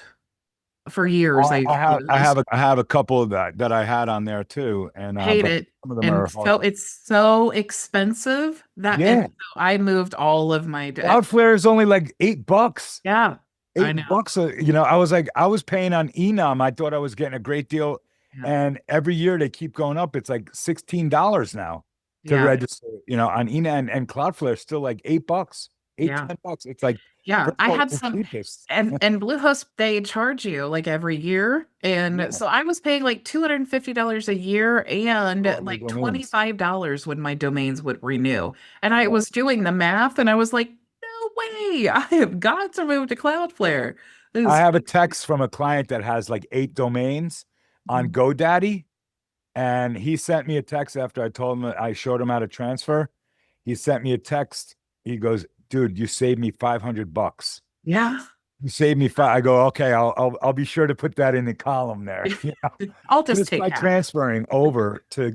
for years. I used Bluehost. I have a couple of that I had on there too, and Hate but it. some of them And are hard. so it's so expensive that and Yeah. so I moved all of my Cloudflare is only like $8. yeah, I Eight know. bucks. I was like, I was paying on Enum. I thought I was getting a great deal. Yeah. And every year they keep going up. It's like $16 now to Yeah. register, on Enum, and Cloudflare is still like $8, Yeah. $10. It's like, Yeah, first I of all, had the some cheapest. and Bluehost they charge you like every year. And Yeah. so I was paying like $250 a year and For all the like domains. $25 when my domains would renew. And I Yeah. was doing the math and I was like, no way, I have got to move to Cloudflare. This I is have a text from a client that has like 8 domains on GoDaddy. And he sent me a text after I showed him how to transfer. He sent me a text. He goes, dude, you saved me $500. yeah. You saved me five. I go, okay, I'll be sure to put that in the column there. I'll just Just take by half. transferring over to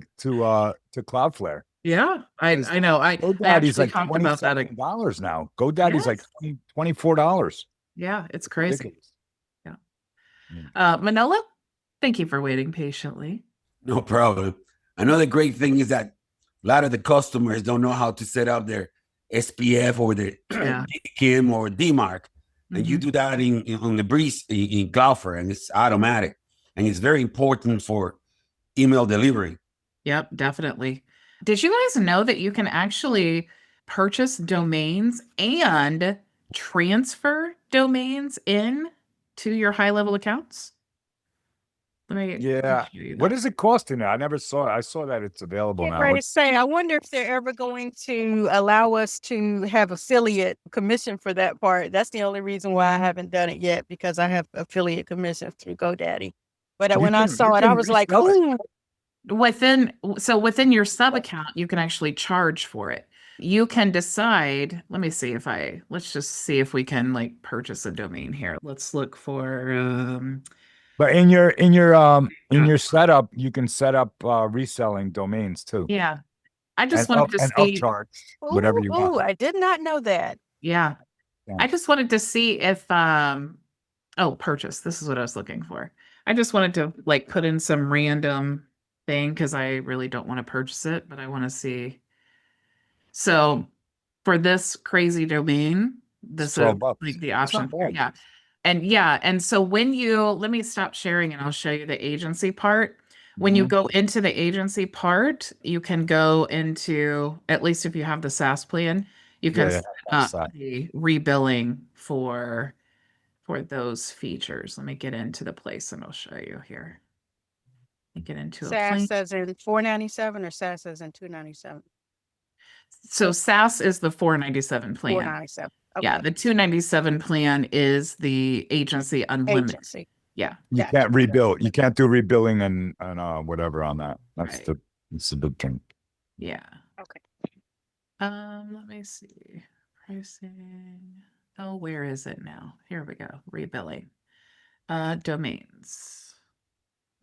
Cloudflare. Yeah, I know. I GoDaddy's actually like talked about that. $27 now. GoDaddy's like Yes. $24. Yeah, it's crazy. Ridiculous. Yeah. Manolo, thank you for waiting patiently. No problem. Another great thing is that a lot of the customers don't know how to set up their SPF or their Yeah. DKIM or DMARC. And you Mhm. do that on the Breeze in Cloudflare, and it's automatic. And it's very important for email delivery. Yep, definitely. Did you guys know that you can actually purchase domains and transfer domains in to your high level accounts? Let me Yeah. show you What that. is it costing now? I never saw it. I saw that it's available now. Right to say, I wonder if they're ever going to allow us to have affiliate commission for that part. That's the only reason why I haven't done it yet, because I have affiliate commission through GoDaddy. But You when I can- saw you it, I can was like, resell it. ooh, Within your sub account, you can actually charge for it. You can decide, let's just see if we can like purchase a domain here. Let's look for But in your Yeah. setup, you can set up reselling domains too. yeah. I just And wanted to see upcharge whatever you want. I did not know that. yeah. Yeah. I just wanted to see if purchase. This is what I was looking for. I just wanted to like put in some random thing because I really don't want to purchase it, but I want to see. So for this crazy domain, this is $12. like the That's not option. bad. And so when let me stop sharing and I'll show you the agency part. When you Mhm. go into the agency part, you can go into, at least if you have the SaaS plan, you can Yeah, set that's up that. the rebilling for those features. Let me get into the place and I'll show you here. Let me get into a plan. SaaS as in $497 or SaaS as in $297? So SaaS is the $497 plan. $497. Yeah, the $297 plan is the agency unlimited. Agency. Yeah. You Gotcha. can't rebuild. You can't do rebilling and whatever on that. That's Right. it's the big thing. Yeah. Okay. Let me see. Pricing. Oh, where is it now? Here we go. Rebilling. Domains.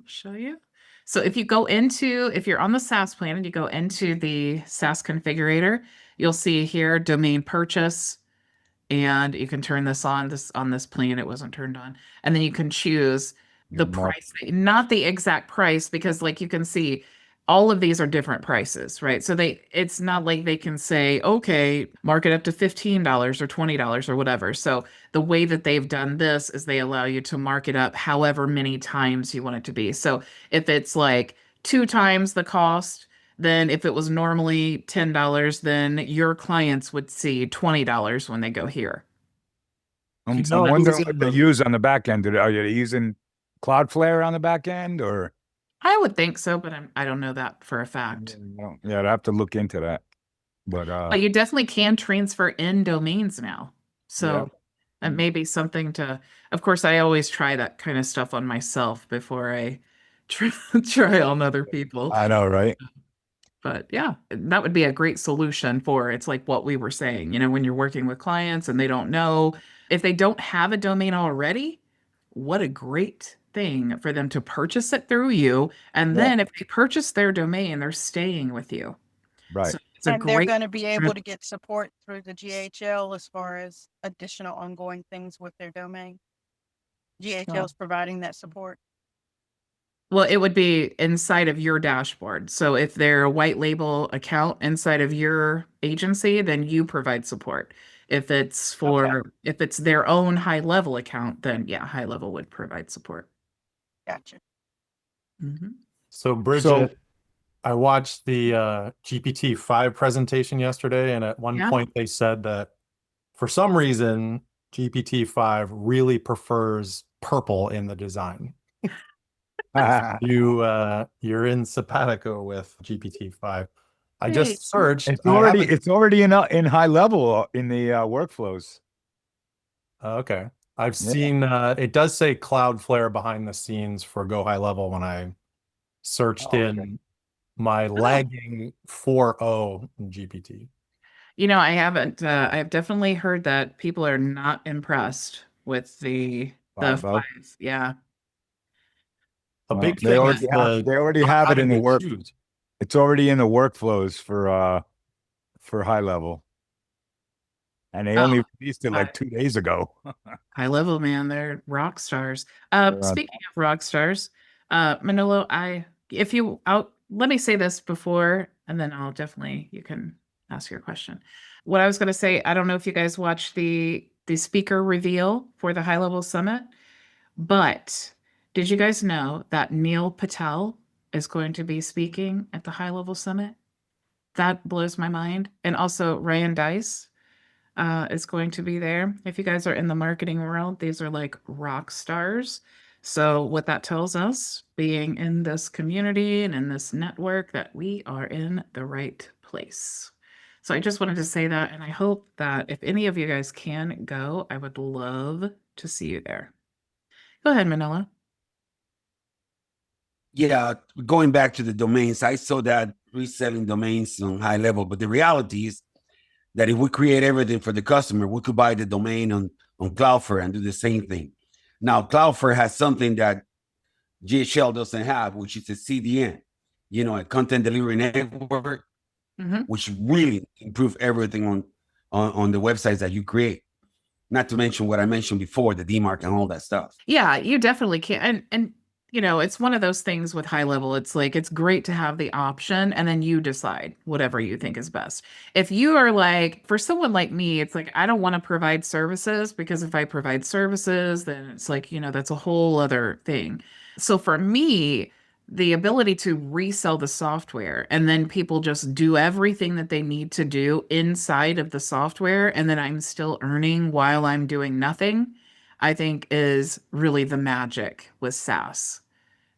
I'll show you. So if you're on the SaaS plan and you go into the SaaS configurator, you'll see here domain purchase. And you can turn this on. On this plan, it wasn't turned on. And then you can choose the price, not the exact price, because like you can see, all of these are different prices, right? So it's not like they can say, okay, mark it up to $15 or $20 or whatever. So the way that they've done this is they allow you to mark it up however many times you want it to be. So if it's like 2 times the cost, then if it was normally $10, then your clients would see $20 when they go here. I'm So wondering what they use on the back end. Are you using Cloudflare on the back end, or? I would think so, but I don't know that for a fact. Yeah, I'd have to look into that. But you definitely can transfer in domains now. So that may be something to, of course, I always try that kind of stuff on myself before I try on other people. I know, right? But yeah, that would be a great solution for it's like what we were saying, when you're working with clients and they don't know if they don't have a domain already, what a great thing for them to purchase it through you. And Yeah. then if they purchase their domain, they're staying with you. Right. So it's a And they're great going to be able to get support through the GHL as far as additional ongoing things with their domain. GHL is providing that support. Well, it would be inside of your dashboard. So if they're a white label account inside of your agency, then you provide support. If it's if it's their own high level account, then yeah, high level would provide support. Gotcha. Mhm. So Bridget, I watched the GPT-5 presentation yesterday, and at one Yeah. point they said that for some reason GPT-5 really prefers purple in the design. You're in simpatico with GPT-5. I Hey. just searched. It's I already haven't- it's already in high level in the workflows. Okay. I've Yeah. seen it does say CloudFlare behind the scenes for GoHighLevel when I searched in my lagging 4.0 GPT. I've definitely heard that people are not impressed with the 5.0. 5. Yeah. A Well, big thing is they already have it in the work. It's already in the workflows for high level. And they only released it like 2 days ago. High level, man, they're rock stars. They're, Speaking of rock stars, Manolo, let me say this before, and then you can ask your question. What I was going to say, I don't know if you guys watched the speaker reveal for the High Level Summit, but did you guys know that Neil Patel is going to be speaking at the High Level Summit? That blows my mind. And also Ryan Dice is going to be there. If you guys are in the marketing world, these are like rock stars. So what that tells us, being in this community and in this network, that we are in the right place. So I just wanted to say that, and I hope that if any of you guys can go, I would love to see you there. Go ahead, Manila. Yeah, going back to the domains, I saw that reselling domains on high level, but the reality is that if we create everything for the customer, we could buy the domain on Cloudflare and do the same thing. Now, Cloudflare has something that GHL doesn't have, which is a CDN, a content delivery network, which really improve everything on the websites that you create. Not to mention what I mentioned before, the DMARC and all that stuff. Yeah, you definitely can. And it's one of those things with high level. It's like it's great to have the option and then you decide whatever you think is best. If you are like, for someone like me, it's like I don't want to provide services because if I provide services, then it's like, that's a whole other thing. So for me, the ability to resell the software and then people just do everything that they need to do inside of the software and then I'm still earning while I'm doing nothing, I think is really the magic with SaaS.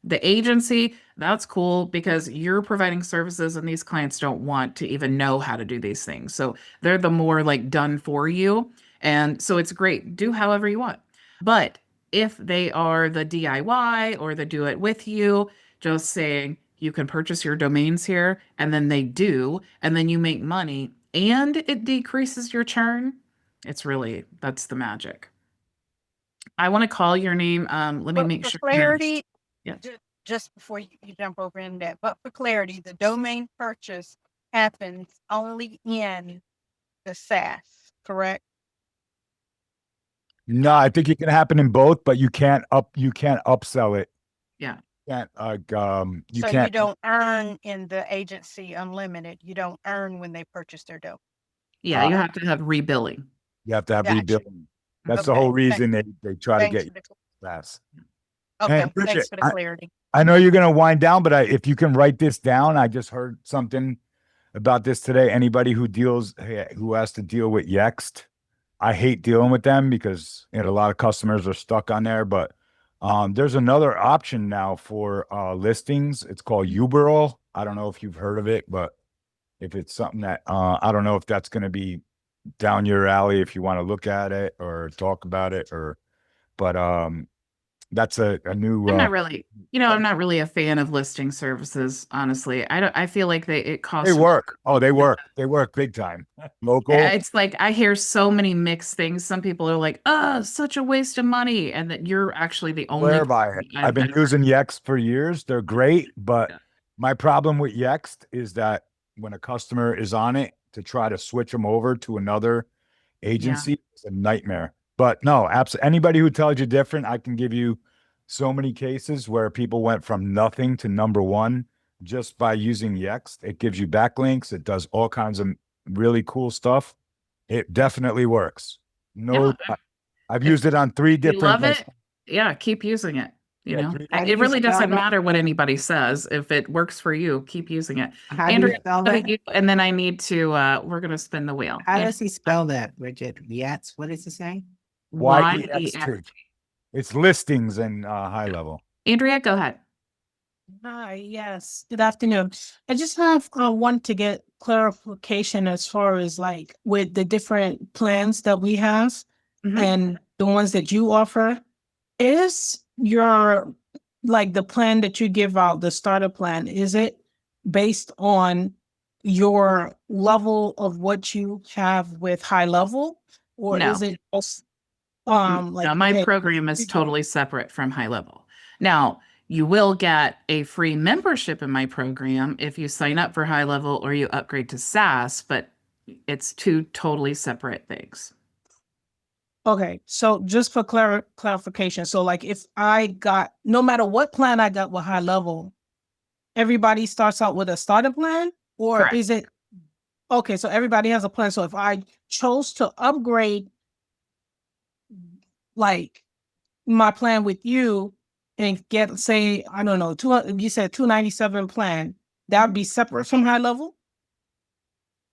The agency, that's cool because you're providing services and these clients don't want to even know how to do these things. So they're the more like done for you. And so it's great. Do however you want. But if they are the DIY or the do it with you, just saying you can purchase your domains here and then they do, and then you make money and it decreases your churn, that's the magic. I want to call your name. Let me But make for sure. clarity, Yeah. just before you jump over in that, but for clarity, the domain purchase happens only in the SaaS, correct? No, I think it can happen in both, but you can't upsell it. Yeah. You You can't. don't earn in the agency unlimited. You don't earn when they purchase their domain. Yeah, you have to have rebilling. You have to have Gotcha. rebuilding. That's the Okay. whole reason they try to Thanks get for the SaaS. Okay, And Bridget, thanks for the clarity. I know you're going to wind down, but if you can write this down, I just heard something about this today. Anybody who has to deal with Yext, I hate dealing with them because a lot of customers are stuck on there. But there's another option now for listings. It's called Uberall. I don't know if you've heard of it, but if it's something that I don't know if that's going to be down your alley if you want to look at it or talk about it but That's a new. I'm not really, I'm not really a fan of listing services, honestly. I feel like it They costs. work. Oh, they work. They work big time. Local. It's like I hear so many mixed things. Some people are like, "Oh, such a waste of money," and that you're actually the only. Swear by it. I've been using Yext for years. They're great, but Yeah. my problem with Yext is that when a customer is on it, to try to switch them over to another agency is a nightmare. But no, absolutely. Anybody who tells you different, I can give you so many cases where people went from nothing to number one just by using Yext. It gives you backlinks. It does all kinds of really cool stuff. It definitely works. No, Yeah. I've used it on 3 You different. love it. Yeah, keep using it. Yeah, 3 How do It you really spell doesn't that? matter what anybody says. If it works for you, keep using it. How do you Andrea, spell go to that? you, and then I need to, we're going to spin the wheel. How does he spell that, Bridget? Yats? What is it saying? YEXT. It's listings and high level. Andrea, go ahead. Hi, yes. Good afternoon. I just have want to get clarification as far as like with the different plans that we have Mhm. and the ones that you offer. Is your like the plan that you give out, the starter plan, is it based on your level of what you have with high level? Or No. is it just like No, my hey, program is totally separate from high level. Now, you will get a free membership in my program if you sign up for high level or you upgrade to SaaS, but it's 2 totally separate things. Okay, so just for clarification, so like if I got, no matter what plan I got with high level, everybody starts out with a starter plan, or Correct. is it, okay, so everybody has a plan. So if I chose to upgrade like my plan with you and get, say, I don't know, you said 297 plan, that would be separate from high level?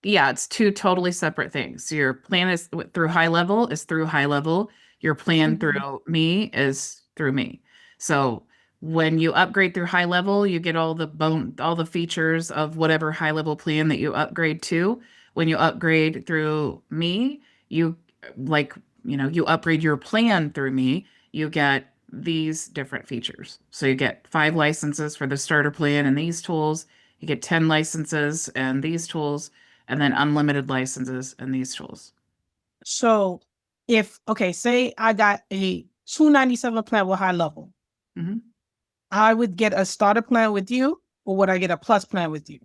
Yeah, it's 2 totally separate things. Your plan is through high level is through high level. Your plan Mhm. through me is through me. So when you upgrade through high level, you get all the features of whatever high level plan that you upgrade to. When you upgrade through me, you you upgrade your plan through me, you get these different features. So you get 5 licenses for the starter plan and these tools. You get 10 licenses and these tools, and then unlimited licenses and these tools. So if, okay, say I got a 297 plan with high level, Mhm. I would get a starter plan with you, or would I get a plus plan with you?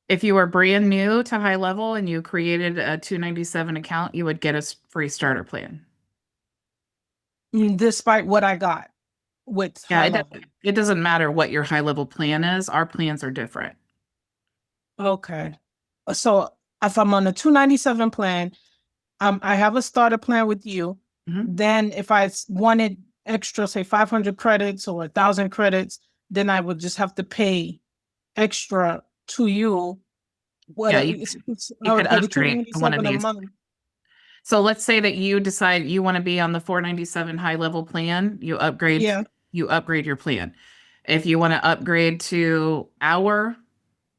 If you were brand new to high level and you created a 297 account, you would get a free starter plan. Despite what I got with Yeah, high level. it doesn't matter what your high level plan is. Our plans are different. Okay. So if I'm on a 297 plan, I have a starter plan with you. Mhm. Then if I wanted extra, say 500 credits or 1,000 credits, then I would just have to pay extra to you. What Yeah, I you would could pay the upgrade to one of 297 a these. month. So let's say that you decide you want to be on the 497 high level plan, you upgrade Yeah. your plan. If you want to upgrade to our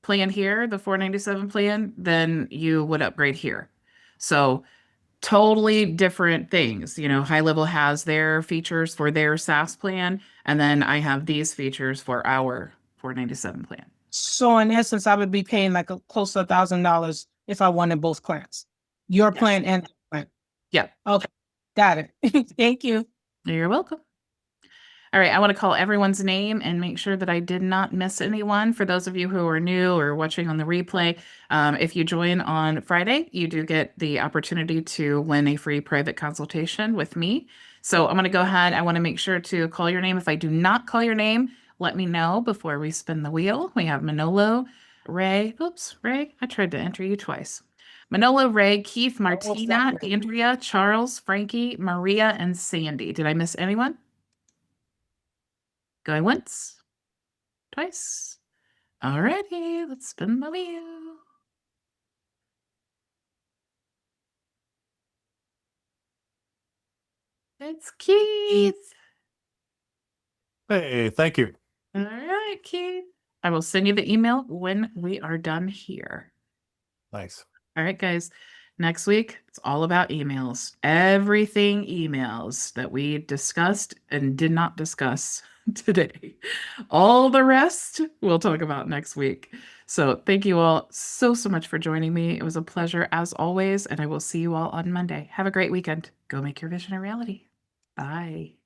plan here, the 497 plan, then you would upgrade here. So totally different things. High level has their features for their SaaS plan, and then I have these features for our 497 plan. So in essence, I would be paying like close to $1,000 if I wanted both plans, your Yes. plan and plan. Yeah. Okay, got it. Thank you. You're welcome. All right, I want to call everyone's name and make sure that I did not miss anyone. For those of you who are new or watching on the replay, if you join on Friday, you do get the opportunity to win a free private consultation with me. So I'm going to go ahead. I want to make sure to call your name. If I do not call your name, let me know before we spin the wheel. We have Manolo, Ray. Oops, Ray, I tried to enter you twice. Manolo, Ray, Keith, Martina, Andrea, Charles, Frankie, Maria, and Sandy. Did I miss anyone? Going once, twice. Alrighty, let's spin the wheel. It's Keith. Hey, thank you. All right, Keith. I will send you the email when we are done here. Nice. All right, guys. Next week, it's all about emails. Everything emails that we discussed and did not discuss today. All the rest we'll talk about next week. So thank you all so much for joining me. It was a pleasure as always, and I will see you all on Monday. Have a great weekend. Go make your vision a reality. Bye.